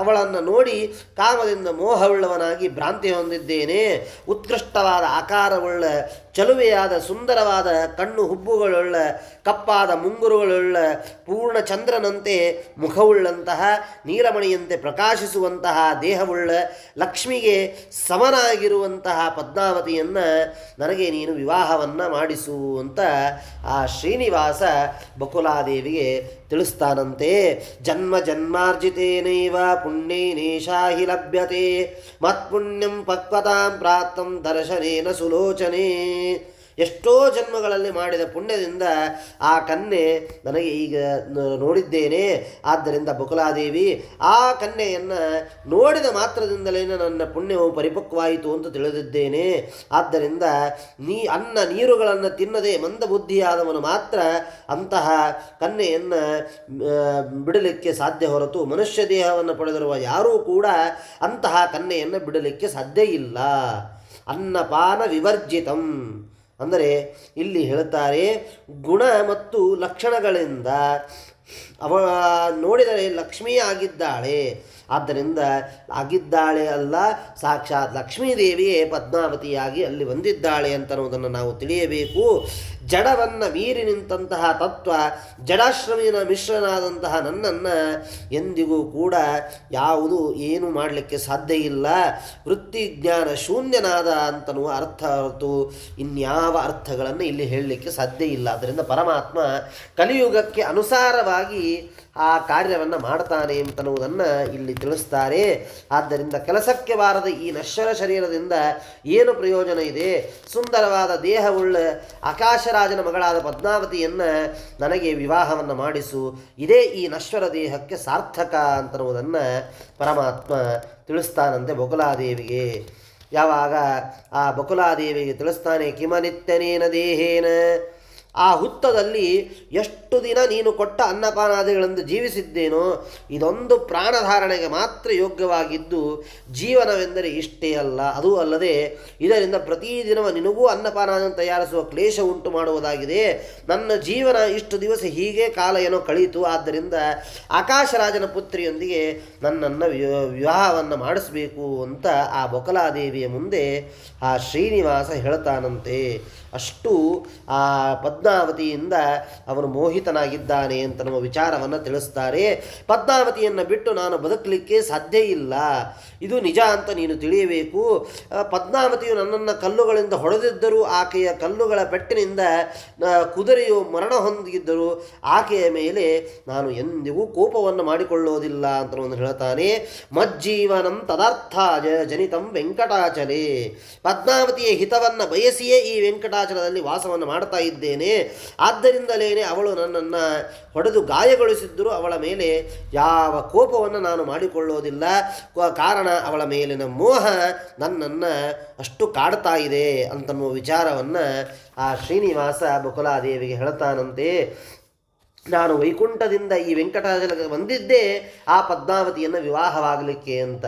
ಅವಳನ್ನು ನೋಡಿ ಕಾಮದಿಂದ ಮೋಹವುಳ್ಳವನಾಗಿ ಭ್ರಾಂತಿ ಹೊಂದಿದ್ದೇನೆ. ಉತ್ಕೃಷ್ಟವಾದ ಆಕಾರವುಳ್ಳ ಚಲುವೆಯಾದ ಸುಂದರವಾದ ಕಣ್ಣು ಹುಬ್ಬುಗಳುಳ್ಳ ಕಪ್ಪಾದ ಮುಂಗುರುಗಳುಳ್ಳ ಪೂರ್ಣ ಚಂದ್ರನಂತೆ ಮುಖವುಳ್ಳಂತಹ ನೀಲಮಣಿಯಂತೆ ಪ್ರಕಾಶಿಸುವಂತಹ ದೇಹವುಳ್ಳ ಲಕ್ಷ್ಮಿಗೆ ಸಮನಾಗಿರುವಂತಹ ಪದ್ಮಾವತಿಯನ್ನು ನನಗೆ ನೀನು ವಿವಾಹವನ್ನು ಮಾಡಿಸು ಅಂತ ಆ ಶ್ರೀನಿವಾಸ ಬಕುಲಾದೇವಿಗೆ ತಿಳಿಸ್ತಾನಂತೆ. ಜನ್ಮ ಜನ್ಮಾರ್ಜಿತೇನೈವ ಪುಣ್ಯೇನೇಷಾ ಹಿ ಲಭ್ಯತೆ ಮತ್ಪುಣ್ಯಂ ಪಕ್ವತಾಂ ಪ್ರಾಪ್ತಂ ದರ್ಶನೇನ ಸುಲೋಚನೆ. ಎಷ್ಟೋ ಜನ್ಮಗಳಲ್ಲಿ ಮಾಡಿದ ಪುಣ್ಯದಿಂದ ಆ ಕನ್ಯೆ ನನಗೆ ಈಗ ನೋಡಿದ್ದೇನೆ. ಆದ್ದರಿಂದ ಬಕುಲಾದೇವಿ ಆ ಕನ್ಯೆಯನ್ನು ನೋಡಿದ ಮಾತ್ರದಿಂದಲೇ ನನ್ನ ಪುಣ್ಯವು ಪರಿಪಕ್ವಾಯಿತು ಅಂತ ತಿಳಿದಿದ್ದೇನೆ. ಆದ್ದರಿಂದ ಅನ್ನ ನೀರುಗಳನ್ನು ತಿನ್ನದೆ ಮಂದಬುದ್ಧಿಯಾದವನು ಮಾತ್ರ ಅಂತಹ ಕನ್ಯೆಯನ್ನು ಬಿಡಲಿಕ್ಕೆ ಸಾಧ್ಯ ಹೊರತು ಮನುಷ್ಯ ದೇಹವನ್ನು ಪಡೆದಿರುವ ಯಾರೂ ಕೂಡ ಅಂತಹ ಕನ್ಯೆಯನ್ನು ಬಿಡಲಿಕ್ಕೆ ಸಾಧ್ಯ ಇಲ್ಲ. ಅನ್ನಪಾನ ವಿವರ್ಜಿತಂ ಅಂದರೆ ಇಲ್ಲಿ ಹೇಳ್ತಾರೆ, ಗುಣ ಮತ್ತು ಲಕ್ಷಣಗಳಿಂದ ಅವ ನೋಡಿದರೆ ಲಕ್ಷ್ಮೀ ಆಗಿದ್ದಾಳೆ. ಆದ್ದರಿಂದ ಆಗಿದ್ದಾಳೆ ಅಲ್ಲ, ಸಾಕ್ಷಾತ್ ಲಕ್ಷ್ಮೀದೇವಿಯೇ ಪದ್ಮಾವತಿಯಾಗಿ ಅಲ್ಲಿ ಬಂದಿದ್ದಾಳೆ ಅಂತನ್ನುವುದನ್ನು ನಾವು ತಿಳಿಯಬೇಕು. ಜಡವನ್ನು ಮೀರಿ ನಿಂತಹ ತತ್ವ ಜಡಾಶ್ರಮಿನ ಮಿಶ್ರನಾದಂತಹ ನನ್ನನ್ನು ಎಂದಿಗೂ ಕೂಡ ಯಾವುದು ಏನು ಮಾಡಲಿಕ್ಕೆ ಸಾಧ್ಯ ಇಲ್ಲ. ವೃತ್ತಿಜ್ಞಾನ ಶೂನ್ಯನಾದ ಅಂತನ್ನುವ ಅರ್ಥ ಹೊರತು ಇನ್ಯಾವ ಅರ್ಥಗಳನ್ನು ಇಲ್ಲಿ ಹೇಳಲಿಕ್ಕೆ ಸಾಧ್ಯ ಇಲ್ಲ. ಆದ್ದರಿಂದ ಪರಮಾತ್ಮ ಕಲಿಯುಗಕ್ಕೆ ಅನುಸಾರವಾಗಿ ಆ ಕಾರ್ಯವನ್ನು ಮಾಡ್ತಾನೆ ಅಂತನ್ನುವುದನ್ನು ಇಲ್ಲಿ ತಿಳಿಸ್ತಾರೆ. ಆದ್ದರಿಂದ ಕೆಲಸಕ್ಕೆ ಬಾರದ ಈ ನಶ್ವರ ಶರೀರದಿಂದ ಏನು ಪ್ರಯೋಜನ ಇದೆ? ಸುಂದರವಾದ ದೇಹವುಳ್ಳ ಆಕಾಶರಾಜನ ಮಗಳಾದ ಪದ್ಮಾವತಿಯನ್ನು ನನಗೆ ವಿವಾಹವನ್ನು ಮಾಡಿಸು, ಇದೇ ಈ ನಶ್ವರ ದೇಹಕ್ಕೆ ಸಾರ್ಥಕ ಅಂತನ್ನುವುದನ್ನು ಪರಮಾತ್ಮ ತಿಳಿಸ್ತಾನಂತೆ ಬಕುಲಾದೇವಿಗೆ. ಯಾವಾಗ ಆ ಬಕುಲಾದೇವಿಗೆ ತಿಳಿಸ್ತಾನೆ, ಕಿಮನಿತ್ಯನೇನ ದೇಹೇನ, ಆ ಹುತ್ತದಲ್ಲಿ ಎಷ್ಟು ದಿನ ನೀನು ಕೊಟ್ಟ ಅನ್ನಪಾನಾದಿಗಳಿಂದ ಜೀವಿಸಿದ್ದೇನೋ ಇದೊಂದು ಪ್ರಾಣಧಾರಣೆಗೆ ಮಾತ್ರ ಯೋಗ್ಯವಾಗಿದ್ದು, ಜೀವನವೆಂದರೆ ಇಷ್ಟೇ ಅಲ್ಲ, ಅದೂ ಅಲ್ಲದೆ ಇದರಿಂದ ಪ್ರತಿದಿನ ನಿನಗೂ ಅನ್ನಪಾನಾದಿಯನ್ನು ತಯಾರಿಸುವ ಕ್ಲೇಶ ಉಂಟು ಮಾಡುವುದಾಗಿದೆ. ನನ್ನ ಜೀವನ ಇಷ್ಟು ದಿವಸ ಹೀಗೆ ಕಾಲ ಏನೋ ಕಳೀತು. ಆದ್ದರಿಂದ ಆಕಾಶರಾಜನ ಪುತ್ರಿಯೊಂದಿಗೆ ನನ್ನನ್ನು ವಿವಾಹವನ್ನು ಮಾಡಿಸಬೇಕು ಅಂತ ಆ ಬಕುಲಾದೇವಿಯ ಮುಂದೆ ಆ ಶ್ರೀನಿವಾಸ ಹೇಳ್ತಾನಂತೆ. ಅಷ್ಟು ಆ ಪದ್ಮಾವತಿಯಿಂದ ಅವನು ಮೋಹಿತನಾಗಿದ್ದಾನೆ ಅಂತ ನಮ್ಮ ವಿಚಾರವನ್ನು ತಿಳಿಸ್ತಾರೆ. ಪದ್ಮಾವತಿಯನ್ನು ಬಿಟ್ಟು ನಾನು ಬದುಕಲಿಕ್ಕೆ ಸಾಧ್ಯ ಇಲ್ಲ, ಇದು ನಿಜ ಅಂತ ನೀನು ತಿಳಿಯಬೇಕು. ಪದ್ಮಾವತಿಯು ನನ್ನನ್ನು ಕಲ್ಲುಗಳಿಂದ ಹೊಡೆದಿದ್ದರೂ ಆಕೆಯ ಕಲ್ಲುಗಳ ಪೆಟ್ಟಿನಿಂದ ಕುದುರೆಯು ಮರಣ ಹೊಂದಿದ್ದರೂ ಆಕೆಯ ಮೇಲೆ ನಾನು ಎಂದಿಗೂ ಕೋಪವನ್ನು ಮಾಡಿಕೊಳ್ಳೋದಿಲ್ಲ ಅಂತ ಒಂದು ಹೇಳ್ತಾನೆ. ಮಜ್ಜೀವನಂ ತದಾರ್ಥ ಜನಿತಂ ವೆಂಕಟಾಚಲೇ, ಪದ್ಮಾವತಿಯ ಹಿತವನ್ನು ಬಯಸಿಯೇ ಈ ವೆಂಕಟಾಚಲದಲ್ಲಿ ವಾಸವನ್ನು ಮಾಡ್ತಾ ಇದ್ದೇನೆ. ಆದ್ದರಿಂದಲೇ ಅವಳು ನನ್ನನ್ನು ಹೊಡೆದು ಗಾಯಗೊಳಿಸಿದ್ದರೂ ಅವಳ ಮೇಲೆ ಯಾವ ಕೋಪವನ್ನು ನಾನು ಮಾಡಿಕೊಳ್ಳೋದಿಲ್ಲ. ಕಾರಣ ಅವಳ ಮೇಲಿನ ಮೋಹ ನನ್ನನ್ನು ಅಷ್ಟು ಕಾಡ್ತಾ ಇದೆ ಅಂತನ್ನುವ ವಿಚಾರವನ್ನು ಆ ಶ್ರೀನಿವಾಸ ಬಕುಲಾದೇವಿಗೆ ಹೇಳ್ತಾನಂತೆ. ನಾನು ವೈಕುಂಠದಿಂದ ಈ ವೆಂಕಟಾಚಲಕ್ಕೆ ಬಂದಿದ್ದೇ ಆ ಪದ್ಮಾವತಿಯನ್ನು ವಿವಾಹವಾಗಲಿಕ್ಕೆ ಅಂತ.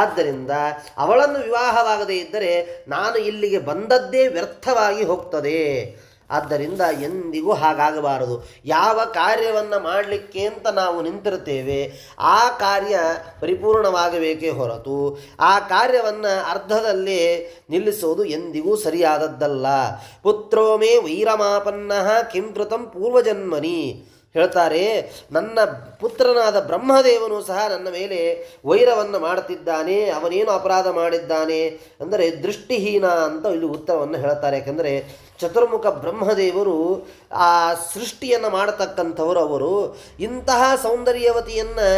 ಆದ್ದರಿಂದ ಅವಳನ್ನು ವಿವಾಹವಾಗದೇ ಇದ್ದರೆ ನಾನು ಇಲ್ಲಿಗೆ ಬಂದದ್ದೇ ವ್ಯರ್ಥವಾಗಿ ಹೋಗ್ತದೆ. ಆದ್ದರಿಂದ ಎಂದಿಗೂ ಹಾಗಾಗಬಾರದು. ಯಾವ ಕಾರ್ಯವನ್ನು ಮಾಡಲಿಕ್ಕೆ ಅಂತ ನಾವು ನಿಂತಿರ್ತೇವೆ ಆ ಕಾರ್ಯ ಪರಿಪೂರ್ಣವಾಗಬೇಕೇ ಹೊರತು ಆ ಕಾರ್ಯವನ್ನು ಅರ್ಧದಲ್ಲೇ ನಿಲ್ಲಿಸೋದು ಎಂದಿಗೂ ಸರಿಯಾದದ್ದಲ್ಲ. ಪುತ್ರೋ ಮೇ ವೈರಮಾಪನ್ನ ಕಿಂ ಕೃತಂ ಪೂರ್ವಜನ್ಮನಿ ಹೇಳ್ತಾರೆ. ನನ್ನ ಪುತ್ರನಾದ ಬ್ರಹ್ಮದೇವನು ಸಹ ನನ್ನ ಮೇಲೆ ವೈರವನ್ನು ಮಾಡುತ್ತಿದ್ದಾನೆ. ಅವನೇನು ಅಪರಾಧ ಮಾಡಿದ್ದಾನೆ ಅಂದರೆ ದೃಷ್ಟಿಹೀನ ಅಂತ ಇಲ್ಲಿ ಉತ್ತರವನ್ನು ಹೇಳ್ತಾರೆ. ಯಾಕೆಂದರೆ ಚತುರ್ಮುಖ ಬ್ರಹ್ಮದೇವರು ಆ ಸೃಷ್ಟಿಯನ್ನು ಮಾಡತಕ್ಕಂಥವರು. ಅವರು ಇಂತಹ ಸೌಂದರ್ಯವತಿಯನ್ನು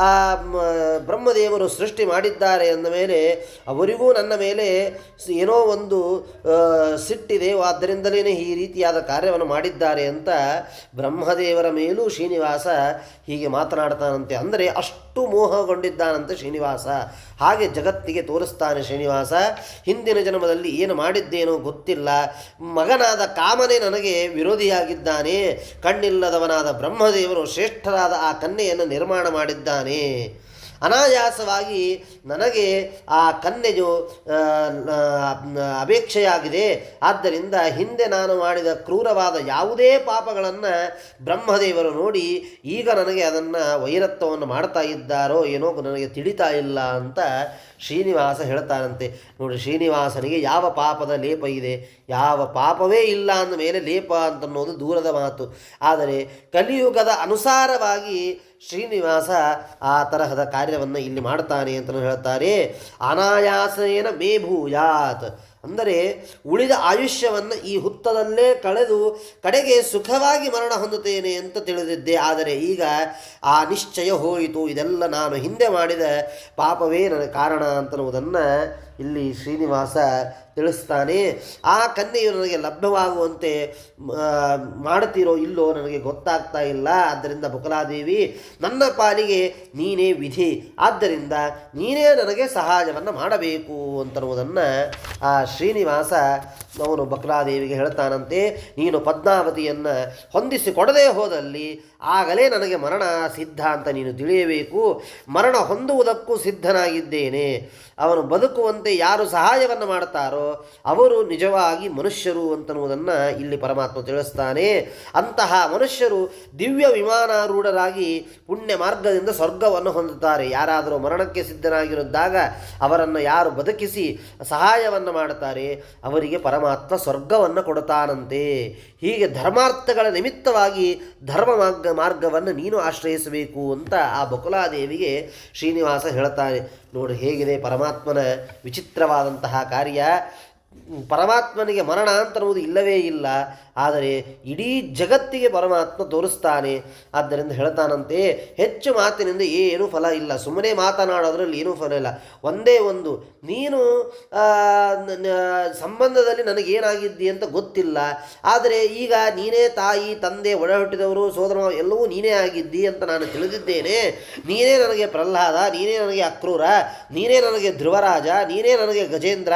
ಆ ಬ್ರಹ್ಮದೇವರು ಸೃಷ್ಟಿ ಮಾಡಿದ್ದಾರೆ ಅಂದ ಮೇಲೆ ಅವರಿಗೂ ನನ್ನ ಮೇಲೆ ಏನೋ ಒಂದು ಸಿಟ್ಟಿದೆ, ಆದ್ದರಿಂದಲೇ ಈ ರೀತಿಯಾದ ಕಾರ್ಯವನ್ನು ಮಾಡಿದ್ದಾರೆ ಅಂತ ಬ್ರಹ್ಮದೇವರ ಮೇಲೂ ಶ್ರೀನಿವಾಸ ಹೀಗೆ ಮಾತನಾಡ್ತಾನಂತೆ. ಅಂದರೆ ಅಷ್ಟು ಮೋಹಗೊಂಡಿದ್ದಾನಂತೆ ಶ್ರೀನಿವಾಸ. ಹಾಗೆ ಜಗತ್ತಿಗೆ ತೋರಿಸ್ತಾನೆ ಶ್ರೀನಿವಾಸ. ಹಿಂದಿನ ಜನ್ಮದಲ್ಲಿ ಏನು ಮಾಡಿದ್ದೇನೋ ಗೊತ್ತಿಲ್ಲ, ಮಗನಾದ ಕಾಮನೇ ನನಗೆ ವಿರೋಧಿಯಾಗಿದ್ದಾನೆ, ಕಣ್ಣಿಲ್ಲದವನಾದ ಬ್ರಹ್ಮದೇವರು ಶ್ರೇಷ್ಠರಾದ ಆ ಕನ್ಯೆಯನ್ನು ನಿರ್ಮಾಣ ಮಾಡಿದ್ದಾನೆ. ಅನಾಯಾಸವಾಗಿ ನನಗೆ ಆ ಕನ್ಯೆಯು ಅಪೇಕ್ಷೆಯಾಗಿದೆ. ಆದ್ದರಿಂದ ಹಿಂದೆ ನಾನು ಮಾಡಿದ ಕ್ರೂರವಾದ ಯಾವುದೇ ಪಾಪಗಳನ್ನು ಬ್ರಹ್ಮದೇವರು ನೋಡಿ ಈಗ ನನಗೆ ಅದನ್ನು ವೈರತ್ವವನ್ನು ಮಾಡ್ತಾ ಇದ್ದಾರೋ ಏನೋ ನನಗೆ ತಿಳಿತಾ ಇಲ್ಲ ಅಂತ ಶ್ರೀನಿವಾಸ ಹೇಳ್ತಾನಂತೆ. ನೋಡಿ, ಶ್ರೀನಿವಾಸನಿಗೆ ಯಾವ ಪಾಪದ ಲೇಪ ಇದೆ? ಯಾವ ಪಾಪವೇ ಇಲ್ಲ ಅಂದ ಮೇಲೆ ಲೇಪ ಅಂತನ್ನೋದು ದೂರದ ಮಾತು. ಆದರೆ ಕಲಿಯುಗದ ಅನುಸಾರವಾಗಿ ಶ್ರೀನಿವಾಸ ಆ ತರಹದ ಕಾರ್ಯವನ್ನು ಇಲ್ಲಿ ಮಾಡ್ತಾನೆ ಅಂತ ಹೇಳ್ತಾರೆ. ಅನಾಯಾಸೇನ ಮೇ ಭೂಯಾತ್, ಅಂದರೆ ಉಳಿದ ಆಯುಷ್ಯವನ್ನು ಈ ಹುತ್ತದಲ್ಲೇ ಕಳೆದು ಕಡೆಗೆ ಸುಖವಾಗಿ ಮರಣ ಹೊಂದುತ್ತೇನೆ ಅಂತ ತಿಳಿದಿದ್ದೆ. ಆದರೆ ಈಗ ಆ ನಿಶ್ಚಯ ಹೋಯಿತು, ಇದೆಲ್ಲ ನಾನು ಹಿಂದೆ ಮಾಡಿದ ಪಾಪವೇ ನನ್ನ ಕಾರಣ ಅಂತನ್ನುವುದನ್ನು ಇಲ್ಲಿ ಶ್ರೀನಿವಾಸ ತಿಳಿಸ್ತಾನೆ. ಆ ಕನ್ಯೆಯು ನನಗೆ ಲಭ್ಯವಾಗುವಂತೆ ಮಾಡುತ್ತೀರೋ ಇಲ್ಲೋ ನನಗೆ ಗೊತ್ತಾಗ್ತಾ ಇಲ್ಲ. ಆದ್ದರಿಂದ ಬಕುಲಾದೇವಿ, ನನ್ನ ಪಾಲಿಗೆ ನೀನೇ ವಿಧಿ, ಆದ್ದರಿಂದ ನೀನೇ ನನಗೆ ಸಹಾಯವನ್ನು ಮಾಡಬೇಕು ಅಂತನ್ನುವುದನ್ನು ಆ ಶ್ರೀನಿವಾಸ ಅವನು ಬಕುಲಾದೇವಿಗೆ ಹೇಳ್ತಾನಂತೆ. ನೀನು ಪದ್ಮಾವತಿಯನ್ನು ಹೊಂದಿಸಿಕೊಡದೇ ಹೋದಲ್ಲಿ ಆಗಲೇ ನನಗೆ ಮರಣ ಸಿದ್ಧ ಅಂತ ನೀನು ತಿಳಿಯಬೇಕು. ಮರಣ ಹೊಂದುವುದಕ್ಕೂ ಸಿದ್ಧನಾಗಿದ್ದೇನೆ. ಅವನು ಬದುಕುವಂತೆ ಯಾರು ಸಹಾಯವನ್ನು ಮಾಡ್ತಾರೋ ಅವರು ನಿಜವಾಗಿ ಮನುಷ್ಯರು ಅಂತನ್ನುವುದನ್ನು ಇಲ್ಲಿ ಪರಮಾತ್ಮ ತಿಳಿಸ್ತಾನೆ. ಅಂತಹ ಮನುಷ್ಯರು ದಿವ್ಯ ವಿಮಾನಾರೂಢರಾಗಿ ಪುಣ್ಯ ಮಾರ್ಗದಿಂದ ಸ್ವರ್ಗವನ್ನು ಹೊಂದುತ್ತಾರೆ. ಯಾರಾದರೂ ಮರಣಕ್ಕೆ ಸಿದ್ಧನಾಗಿರುವಾಗ ಅವರನ್ನು ಯಾರು ಬದುಕಿಸಿ ಸಹಾಯವನ್ನು ಮಾಡುತ್ತಾರೆ ಅವರಿಗೆ ಪರಮಾತ್ಮ ಸ್ವರ್ಗವನ್ನು ಕೊಡುತ್ತಾನಂತೆ. ಹೀಗೆ ಧರ್ಮಾರ್ಥಗಳ ನಿಮಿತ್ತವಾಗಿ ಧರ್ಮ ಮಾರ್ಗವನ್ನು ನೀನು ಆಶ್ರಯಿಸಬೇಕು ಅಂತ ಆ ಬಕುಲಾದೇವಿಗೆ ಶ್ರೀನಿವಾಸ ಹೇಳ್ತಾನೆ. ನೋಡಿ ಹೇಗಿದೆ ಪರಮಾತ್ಮನ ವಿಚಿತ್ರವಾದಂತಹ ಕಾರ್ಯ. ಪರಮಾತ್ಮನಿಗೆ ಮರಣ ಅಂತನ್ನುವುದು ಇಲ್ಲವೇ ಇಲ್ಲ, ಆದರೆ ಇಡೀ ಜಗತ್ತಿಗೆ ಪರಮಾತ್ಮ ತೋರಿಸ್ತಾನೆ. ಆದ್ದರಿಂದ ಹೇಳ್ತಾನಂತೆ, ಹೆಚ್ಚು ಮಾತಿನಿಂದ ಏನೂ ಫಲ ಇಲ್ಲ, ಸುಮ್ಮನೆ ಮಾತನಾಡೋದ್ರಲ್ಲಿ ಏನೂ ಫಲ ಇಲ್ಲ. ಒಂದೇ ಒಂದು, ನೀನು ಸಂಬಂಧದಲ್ಲಿ ನನಗೇನಾಗಿದ್ದಿ ಅಂತ ಗೊತ್ತಿಲ್ಲ, ಆದರೆ ಈಗ ನೀನೇ ತಾಯಿ ತಂದೆ ಒಡ ಹುಟ್ಟಿದವರು ಸೋದರ ಎಲ್ಲವೂ ನೀನೇ ಆಗಿದ್ದಿ ಅಂತ ನಾನು ತಿಳಿದಿದ್ದೇನೆ. ನೀನೇ ನನಗೆ ಪ್ರಹ್ಲಾದ, ನೀನೇ ನನಗೆ ಅಕ್ರೂರ, ನೀನೇ ನನಗೆ ಧ್ರುವರಾಜ, ನೀನೇ ನನಗೆ ಗಜೇಂದ್ರ,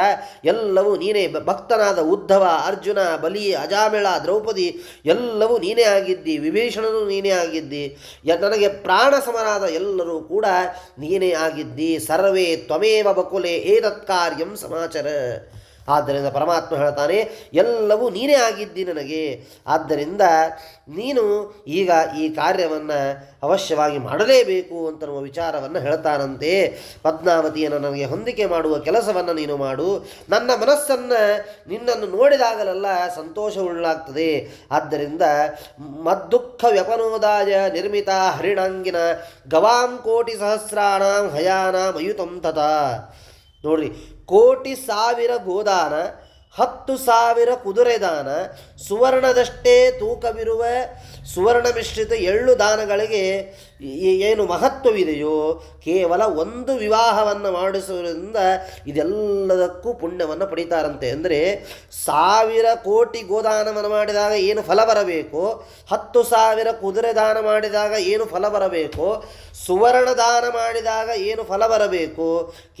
ಎಲ್ಲವೂ ನೀನೇ. ಭಕ್ತನಾದ ಉದ್ಧವ, ಅರ್ಜುನ, ಬಲಿ, ಅಜಾಮಿಳ, ದ್ರೌಪದಿ ಎಲ್ಲವೂ ನೀನೇ ಆಗಿದ್ದಿ. ವಿಭೀಷಣನು ನೀನೇ ಆಗಿದ್ದಿ. ನನಗೆ ಪ್ರಾಣ ಸಮರಾದ ಎಲ್ಲರೂ ಕೂಡ ನೀನೇ ಆಗಿದ್ದಿ. ಸರ್ವೇ ತ್ವಮೇವ ಬಕುಲೆ ಏತತ್ ಕಾರ್ಯಂ ಸಮಾಚರ. ಆದ್ದರಿಂದ ಪರಮಾತ್ಮ ಹೇಳ್ತಾನೆ, ಎಲ್ಲವೂ ನೀನೇ ಆಗಿದ್ದಿ ನನಗೆ. ಆದ್ದರಿಂದ ನೀನು ಈಗ ಈ ಕಾರ್ಯವನ್ನು ಅವಶ್ಯವಾಗಿ ಮಾಡಲೇಬೇಕು ಅಂತನ್ನುವ ವಿಚಾರವನ್ನು ಹೇಳ್ತಾನಂತೆ. ಪದ್ಮಾವತಿಯನ್ನು ನನಗೆ ಹೊಂದಿಕೆ ಮಾಡುವ ಕೆಲಸವನ್ನು ನೀನು ಮಾಡು. ನನ್ನ ಮನಸ್ಸನ್ನು ನಿನ್ನನ್ನು ನೋಡಿದಾಗಲೆಲ್ಲ ಸಂತೋಷವುಳ್ಳಾಗ್ತದೆ. ಆದ್ದರಿಂದ ಮದ್ದುಃಖ ವ್ಯಪನೋದಾಯ ನಿರ್ಮಿತ ಹರಿಣಾಂಗಿನ ಗವಾಂ ಕೋಟಿ ಸಹಸ್ರಾಣಾಂ ಹಯಾನಾಂ ಅಯುತಂ ತಥಾ. ನೋಡ್ರಿ, 1,000,000 ಗೋದಾನ, 10,000 ಕುದುರೆದಾನ, ಸುವರ್ಣದಷ್ಟೇ ತೂಕವಿರುವ ಸುವರ್ಣ ಮಿಶ್ರಿತ ಎಳ್ಳು ದಾನಗಳಿಗೆ ಏನು ಮಹತ್ವವಿದೆಯೋ ಕೇವಲ ಒಂದು ವಿವಾಹವನ್ನು ಮಾಡಿಸುವುದರಿಂದ ಇದೆಲ್ಲದಕ್ಕೂ ಪುಣ್ಯವನ್ನು ಪಡಿತಾರಂತೆ. ಅಂದರೆ 1,000 ಕೋಟಿ ಗೋದಾನವನ್ನು ಮಾಡಿದಾಗ ಏನು ಫಲ ಬರಬೇಕು, 10,000 ಕುದುರೆ ದಾನ ಮಾಡಿದಾಗ ಏನು ಫಲ ಬರಬೇಕು, ಸುವರ್ಣ ದಾನ ಮಾಡಿದಾಗ ಏನು ಫಲ ಬರಬೇಕು,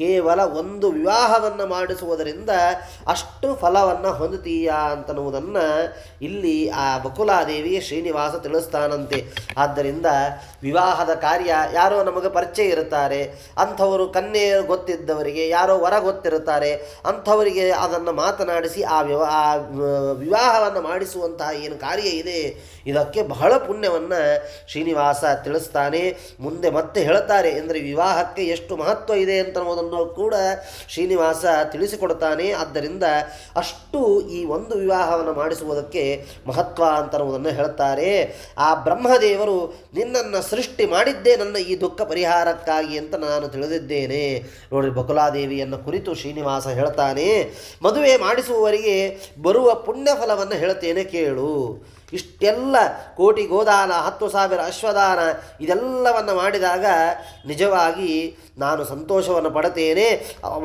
ಕೇವಲ ಒಂದು ವಿವಾಹವನ್ನು ಮಾಡಿಸುವುದರಿಂದ ಅಷ್ಟು ಫಲವನ್ನು ಹೊಂದುತ್ತೀಯಾ ಅಂತನ್ನುವುದನ್ನು ಇಲ್ಲಿ ಆ ಬಕುಲಾದೇವಿಗೆ ಶ್ರೀನಿವಾಸ ತಿಳಿಸ್ತಾನಂತೆ. ಆದ್ದರಿಂದ ವಿವಾಹದ ಕಾರ್ಯ ಯಾರೋ ನಮಗೆ ಪರಿಚಯ ಇರುತ್ತಾರೆ, ಅಂಥವರು ಕನ್ಯೆ ಗೊತ್ತಿದ್ದವರಿಗೆ ಯಾರೋ ವರ ಗೊತ್ತಿರುತ್ತಾರೆ, ಅಂಥವರಿಗೆ ಅದನ್ನು ಮಾತನಾಡಿಸಿ ಆ ವಿವಾಹವನ್ನು ಮಾಡಿಸುವಂತಹ ಏನು ಕಾರ್ಯ ಇದೆ ಇದಕ್ಕೆ ಬಹಳ ಪುಣ್ಯವನ್ನು ಶ್ರೀನಿವಾಸ ತಿಳಿಸ್ತಾನೆ. ಮುಂದೆ ಮತ್ತೆ ಹೇಳ್ತಾರೆ, ಅಂದರೆ ವಿವಾಹಕ್ಕೆ ಎಷ್ಟು ಮಹತ್ವ ಇದೆ ಅಂತನ್ನುವುದನ್ನು ಕೂಡ ಶ್ರೀನಿವಾಸ ತಿಳಿಸಿಕೊಡ್ತಾನೆ. ಆದ್ದರಿಂದ ಅಷ್ಟು ಈ ಒಂದು ವಿವಾಹವನ್ನು ಮಾಡಿಸುವುದಕ್ಕೆ ಮಹತ್ವ ಅಂತನ್ನುವುದನ್ನು ಹೇಳ್ತಾರೆ. ಆ ಬ್ರಹ್ಮದೇವರು ನಿನ್ನನ್ನು ಸೃಷ್ಟಿ ಮಾಡಿದ್ದೇ ನನ್ನ ಈ ದುಃಖ ಪರಿಹಾರಕ್ಕಾಗಿ ಅಂತ ನಾನು ತಿಳಿದಿದ್ದೇನೆ. ನೋಡಿರಿ, ಬಕುಲಾದೇವಿಯನ್ನು ಕುರಿತು ಶ್ರೀನಿವಾಸ ಹೇಳ್ತಾನೆ, ಮದುವೆ ಮಾಡಿಸುವವರಿಗೆ ಬರುವ ಪುಣ್ಯ ಫಲವನ್ನು ಹೇಳ್ತೇನೆ ಕೇಳು. ಇಷ್ಟೆಲ್ಲ ಕೋಟಿ ಗೋದಾನ, 10,000 ಅಶ್ವದಾನ ಇದೆಲ್ಲವನ್ನು ಮಾಡಿದಾಗ ನಿಜವಾಗಿ ನಾನು ಸಂತೋಷವನ್ನು ಪಡ್ತೇನೆ.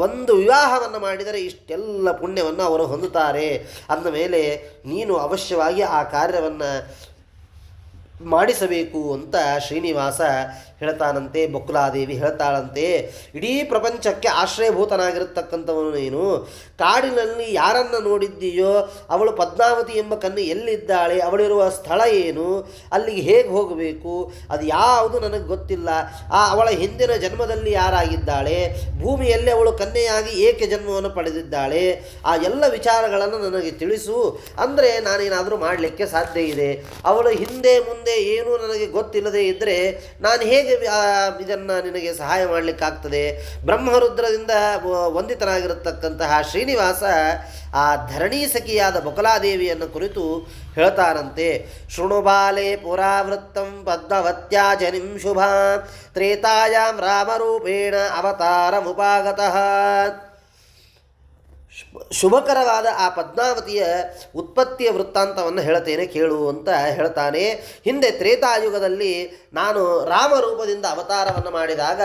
ಒಂದು ವಿವಾಹವನ್ನು ಮಾಡಿದರೆ ಇಷ್ಟೆಲ್ಲ ಪುಣ್ಯವನ್ನು ಅವರು ಹೊಂದುತ್ತಾರೆ ಅಂದ ಮೇಲೆ ನೀನು ಅವಶ್ಯವಾಗಿ ಆ ಕಾರ್ಯವನ್ನು ಮಾಡಿಸಬೇಕು ಅಂತ ಶ್ರೀನಿವಾಸ ಹೇಳ್ತಾನಂತೆ. ಬಕುಲಾದೇವಿ ಹೇಳ್ತಾಳಂತೆ, ಇಡೀ ಪ್ರಪಂಚಕ್ಕೆ ಆಶ್ರಯಭೂತನಾಗಿರತಕ್ಕಂಥವನು ನೀನು. ಕಾಡಿನಲ್ಲಿ ಯಾರನ್ನು ನೋಡಿದ್ದೀಯೋ ಅವಳು ಪದ್ಮಾವತಿ ಎಂಬ ಕನ್ಯೆ ಎಲ್ಲಿದ್ದಾಳೆ, ಅವಳಿರುವ ಸ್ಥಳ ಏನು, ಅಲ್ಲಿಗೆ ಹೇಗೆ ಹೋಗಬೇಕು, ಅದು ಯಾವುದು ನನಗೆ ಗೊತ್ತಿಲ್ಲ. ಅವಳ ಹಿಂದಿನ ಜನ್ಮದಲ್ಲಿ ಯಾರಾಗಿದ್ದಾಳೆ, ಭೂಮಿಯಲ್ಲಿ ಅವಳು ಕನ್ಯೆಯಾಗಿ ಏಕೆ ಜನ್ಮವನ್ನು ಪಡೆದಿದ್ದಾಳೆ, ಆ ಎಲ್ಲ ವಿಚಾರಗಳನ್ನು ನನಗೆ ತಿಳಿಸು. ಅಂದರೆ ನಾನೇನಾದರೂ ಮಾಡಲಿಕ್ಕೆ ಸಾಧ್ಯ ಇದೆ. ಅವಳು ಹಿಂದೆ ಮುಂದೆ ಏನೂ ನನಗೆ ಗೊತ್ತಿಲ್ಲದೆ ಇದ್ದರೆ ನಾನು ಹೇಗೆ ಇದನ್ನು ನಿನಗೆ ಸಹಾಯ ಮಾಡಲಿಕ್ಕಾಗ್ತದೆ. ಬ್ರಹ್ಮರುದ್ರದಿಂದ ವಂದಿತನಾಗಿರತಕ್ಕಂತಹ ಶ್ರೀನಿವಾಸ ಆ ಧರಣಿ ಸಖಿಯಾದ ಬಕುಲಾದೇವಿಯನ್ನು ಕುರಿತು ಹೇಳ್ತಾನಂತೆ. ಶೃಣುಬಾಲೆ ಪುರಾವೃತ್ತಂ ಪದ್ಮವತ್ಯಾ ಜನಿಂ ಶುಭಾ ತ್ರೇತಾಯಾಂ ರಾಮರೂಪೇಣ ಅವತಾರಮುಪಾಗತಃ. ಶುಭಕರವಾದ ಆ ಪದ್ಮಾವತಿಯ ಉತ್ಪತ್ತಿಯ ವೃತ್ತಾಂತವನ್ನು ಹೇಳ್ತೇನೆ ಕೇಳು ಅಂತ ಹೇಳ್ತಾನೆ. ಹಿಂದೆ ತ್ರೇತಾಯುಗದಲ್ಲಿ ನಾನು ರಾಮರೂಪದಿಂದ ಅವತಾರವನ್ನು ಮಾಡಿದಾಗ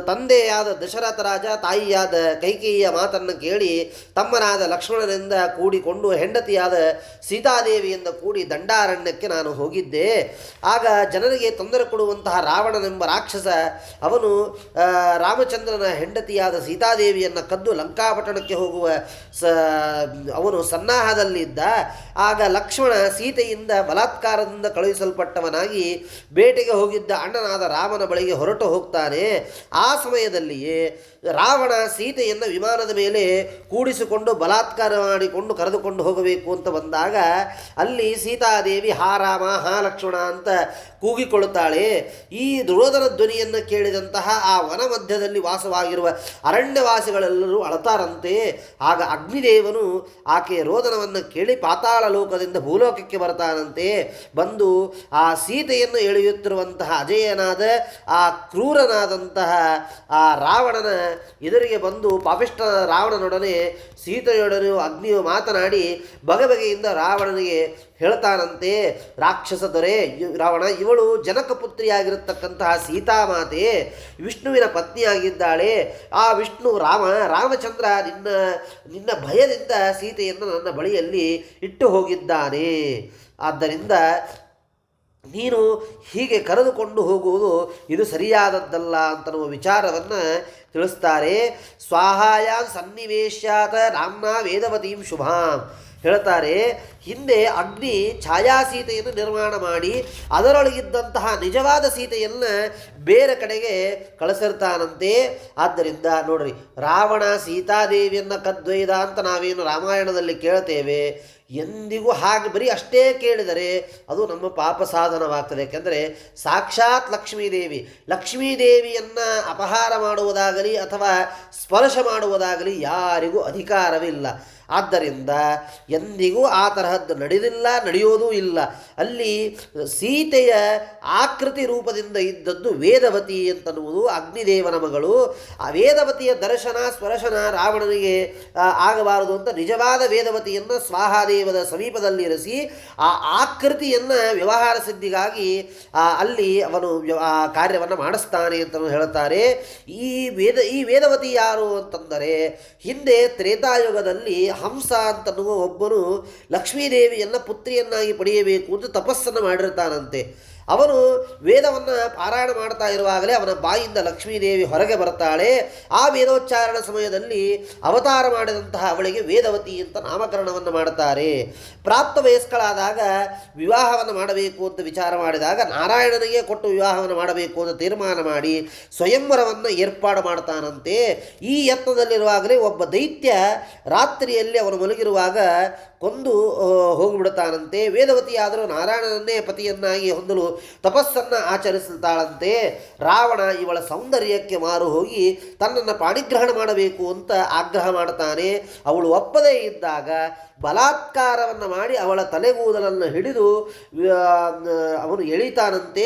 ತಂದೆಯಾದ ದಶರಥ ರಾಜ ತಾಯಿಯಾದ ಕೈಕೇಯಿಯ ಮಾತನ್ನು ಕೇಳಿ ತಮ್ಮನಾದ ಲಕ್ಷ್ಮಣನಿಂದ ಕೂಡಿಕೊಂಡು ಹೆಂಡತಿಯಾದ ಸೀತಾದೇವಿಯಿಂದ ಕೂಡಿ ದಂಡಾರಣ್ಯಕ್ಕೆ ನಾನು ಹೋಗಿದ್ದೆ. ಆಗ ಜನರಿಗೆ ತೊಂದರೆ ಕೊಡುವಂತಹ ರಾವಣನೆಂಬ ರಾಕ್ಷಸ ಅವನು ರಾಮಚಂದ್ರನ ಹೆಂಡತಿಯಾದ ಸೀತಾದೇವಿಯನ್ನು ಕದ್ದು ಲಂಕಾಪಟ್ಟಣಕ್ಕೆ ಹೋಗುವ ಅವನು ಸನ್ನಾಹದಲ್ಲಿದ್ದ. ಆಗ ಲಕ್ಷ್ಮಣ ಸೀತೆಯಿಂದ ಬಲಾತ್ಕಾರದಿಂದ ಕಳುಹಿಸಲ್ಪಟ್ಟವನಾಗಿ ಬೇಟೆಗೆ ಹೋಗಿದ್ದ ಅಣ್ಣನಾದ ರಾಮನ ಬಳಿಗೆ ಹೊರಟು ಹೋಗ್ತಾನೆ. ಆ ಸಮಯದಲ್ಲಿಯೇ ರಾವಣ ಸೀತೆಯನ್ನು ವಿಮಾನದ ಮೇಲೆ ಕೂಡಿಸಿಕೊಂಡು ಬಲಾತ್ಕಾರ ಮಾಡಿಕೊಂಡು ಕರೆದುಕೊಂಡು ಹೋಗಬೇಕು ಅಂತ ಬಂದಾಗ ಅಲ್ಲಿ ಸೀತಾದೇವಿ ಹಾ ರಾಮ ಹಾ ಲಕ್ಷ್ಮಣ ಅಂತ ಕೂಗಿಕೊಳ್ಳುತ್ತಾಳೆ. ಈ ದುರೋಧನ ಧ್ವನಿಯನ್ನು ಕೇಳಿದಂತಹ ಆ ವನ ಮಧ್ಯದಲ್ಲಿ ವಾಸವಾಗಿರುವ ಅರಣ್ಯವಾಸಿಗಳೆಲ್ಲರೂ ಅಳತಾರಂತೆ. ಆಗ ಅಗ್ನಿದೇವನು ಆಕೆಯ ರೋದನವನ್ನು ಕೇಳಿ ಪಾತಾಳ ಲೋಕದಿಂದ ಭೂಲೋಕಕ್ಕೆ ಬರ್ತಾನಂತೆ. ಬಂದು ಆ ಸೀತೆಯನ್ನು ಎಳೆಯುತ್ತಿರುವಂತಹ ಅಜೇಯನಾದ ಆ ಕ್ರೂರನಾದಂತಹ ಆ ರಾವಣನ ಎದುರಿಗೆ ಬಂದು ಪಾಪಿಷ್ಠ ರಾವಣನೊಡನೆ ಸೀತೆಯೊಡನೆ ಅಗ್ನಿಯು ಮಾತನಾಡಿ ಬಗೆಬಗೆಯಿಂದ ರಾವಣನಿಗೆ ಹೇಳ್ತಾನಂತೆ, ರಾಕ್ಷಸ ದೊರೆ ರಾವಣ, ಇವಳು ಜನಕಪುತ್ರಿಯಾಗಿರತಕ್ಕಂತಹ ಸೀತಾಮಾತೆ ವಿಷ್ಣುವಿನ ಪತ್ನಿಯಾಗಿದ್ದಾಳೆ. ಆ ವಿಷ್ಣು ರಾಮಚಂದ್ರ ನಿನ್ನ ಭಯದಿಂದ ಸೀತೆಯನ್ನು ನನ್ನ ಬಳಿಯಲ್ಲಿ ಇಟ್ಟು ಹೋಗಿದ್ದಾನೆ. ಆದ್ದರಿಂದ ನೀನು ಹೀಗೆ ಕರೆದುಕೊಂಡು ಹೋಗುವುದು ಇದು ಸರಿಯಾದದ್ದಲ್ಲ ಅಂತನ್ನುವ ವಿಚಾರವನ್ನು ತಿಳಿಸ್ತಾರೆ. ಸ್ವಾಹಾಯ ಸನ್ನಿವೇಶ್ಯಾತ ನಾಮ್ನಾ ವೇದವತೀಂ ಶುಭಾಂ ಹೇಳ್ತಾರೆ. ಹಿಂದೆ ಅಗ್ನಿ ಛಾಯಾ ಸೀತೆಯನ್ನು ನಿರ್ಮಾಣ ಮಾಡಿ ಅದರೊಳಗಿದ್ದಂತಹ ನಿಜವಾದ ಸೀತೆಯನ್ನು ಬೇರೆ ಕಡೆಗೆ ಕಳಿಸಿರ್ತಾನಂತೆ. ಆದ್ದರಿಂದ ನೋಡ್ರಿ, ರಾವಣ ಸೀತಾದೇವಿಯನ್ನು ಕದ್ದೊಯ್ದ ಅಂತ ನಾವೇನು ರಾಮಾಯಣದಲ್ಲಿ ಕೇಳ್ತೇವೆ, ಎಂದಿಗೂ ಹಾಗೆ ಬರೀ ಅಷ್ಟೇ ಕೇಳಿದರೆ ಅದು ನಮ್ಮ ಪಾಪ ಸಾಧನವಾಗ್ತದೆ. ಯಾಕೆಂದರೆ ಸಾಕ್ಷಾತ್ ಲಕ್ಷ್ಮೀದೇವಿಯನ್ನು ಅಪಹಾರ ಮಾಡುವುದಾಗಲಿ ಅಥವಾ ಸ್ಪರ್ಶ ಮಾಡುವುದಾಗಲಿ ಯಾರಿಗೂ ಅಧಿಕಾರವಿಲ್ಲ. ಆದ್ದರಿಂದ ಎಂದಿಗೂ ಆ ತರಹದ್ದು ನಡೆಯೋದೂ ಇಲ್ಲ. ಅಲ್ಲಿ ಸೀತೆಯ ಆಕೃತಿ ರೂಪದಿಂದ ಇದ್ದದ್ದು ವೇದವತಿ ಅಂತನ್ನುವುದು ಅಗ್ನಿದೇವನ ಮಗಳು. ಆ ವೇದವತಿಯ ದರ್ಶನ ಸ್ಪರ್ಶನ ರಾವಣನಿಗೆ ಆಗಬಾರದು ಅಂತ ನಿಜವಾದ ವೇದವತಿಯನ್ನು ಸ್ವಾಹಾದೇವದ ಸಮೀಪದಲ್ಲಿರಿಸಿ ಆ ಆಕೃತಿಯನ್ನು ವ್ಯವಹಾರ ಸಿದ್ಧಿಗಾಗಿ ಅಲ್ಲಿ ಅವನು ಆ ಕಾರ್ಯವನ್ನು ಮಾಡಿಸ್ತಾನೆ ಅಂತ ಹೇಳ್ತಾರೆ. ಈ ವೇದವತಿ ಯಾರು ಅಂತಂದರೆ ಹಿಂದೆ ತ್ರೇತಾಯುಗದಲ್ಲಿ ಹಂಸ ಅಂತನ್ನುವ ಒಬ್ಬನು ಲಕ್ಷ್ಮೀದೇವಿಯನ್ನು ಪುತ್ರಿಯನ್ನಾಗಿ ಪಡೆಯಬೇಕು ಅಂತ ತಪಸ್ಸನ್ನು ಮಾಡಿರ್ತಾನಂತೆ. ಅವನು ವೇದವನ್ನು ಪಾರಾಯಣ ಮಾಡ್ತಾ ಇರುವಾಗಲೇ ಅವನ ಬಾಯಿಂದ ಲಕ್ಷ್ಮೀದೇವಿ ಹೊರಗೆ ಬರ್ತಾಳೆ. ಆ ವೇದೋಚ್ಚಾರಣ ಸಮಯದಲ್ಲಿ ಅವತಾರ ಮಾಡಿದಂತಹ ಅವಳಿಗೆ ವೇದವತಿ ಅಂತ ನಾಮಕರಣವನ್ನು ಮಾಡ್ತಾರೆ. ಪ್ರಾಪ್ತ ವಯಸ್ಕಳಾದಾಗ ವಿವಾಹವನ್ನು ಮಾಡಬೇಕು ಅಂತ ವಿಚಾರ ಮಾಡಿದಾಗ ನಾರಾಯಣನಿಗೆ ಕೊಟ್ಟು ವಿವಾಹವನ್ನು ಮಾಡಬೇಕು ಅಂತ ತೀರ್ಮಾನ ಮಾಡಿ ಸ್ವಯಂವರವನ್ನು ಏರ್ಪಾಡು ಮಾಡ್ತಾನಂತೆ. ಈ ಯತ್ನದಲ್ಲಿರುವಾಗಲೇ ಒಬ್ಬ ದೈತ್ಯ ರಾತ್ರಿಯಲ್ಲಿ ಅವನು ಮಲಗಿರುವಾಗ ಕೊಂದು ಹೋಗಿಬಿಡುತ್ತಾನಂತೆ. ವೇದವತಿ ಆದರೂ ನಾರಾಯಣನನ್ನೇ ಪತಿಯನ್ನಾಗಿ ಹೊಂದಲು ತಪಸ್ಸನ್ನು ಆಚರಿಸುತ್ತಾಳಂತೆ. ರಾವಣ ಇವಳ ಸೌಂದರ್ಯಕ್ಕೆ ಮಾರು ಹೋಗಿ ತನ್ನನ್ನು ಪಾಣಿಗ್ರಹಣ ಮಾಡಬೇಕು ಅಂತ ಆಗ್ರಹ ಮಾಡ್ತಾನೆ. ಅವಳು ಒಪ್ಪದೇ ಇದ್ದಾಗ ಬಲಾತ್ಕಾರವನ್ನು ಮಾಡಿ ಅವಳ ತಲೆಗೂದಲನ್ನು ಹಿಡಿದು ಅವನು ಎಳಿತಾನಂತೆ.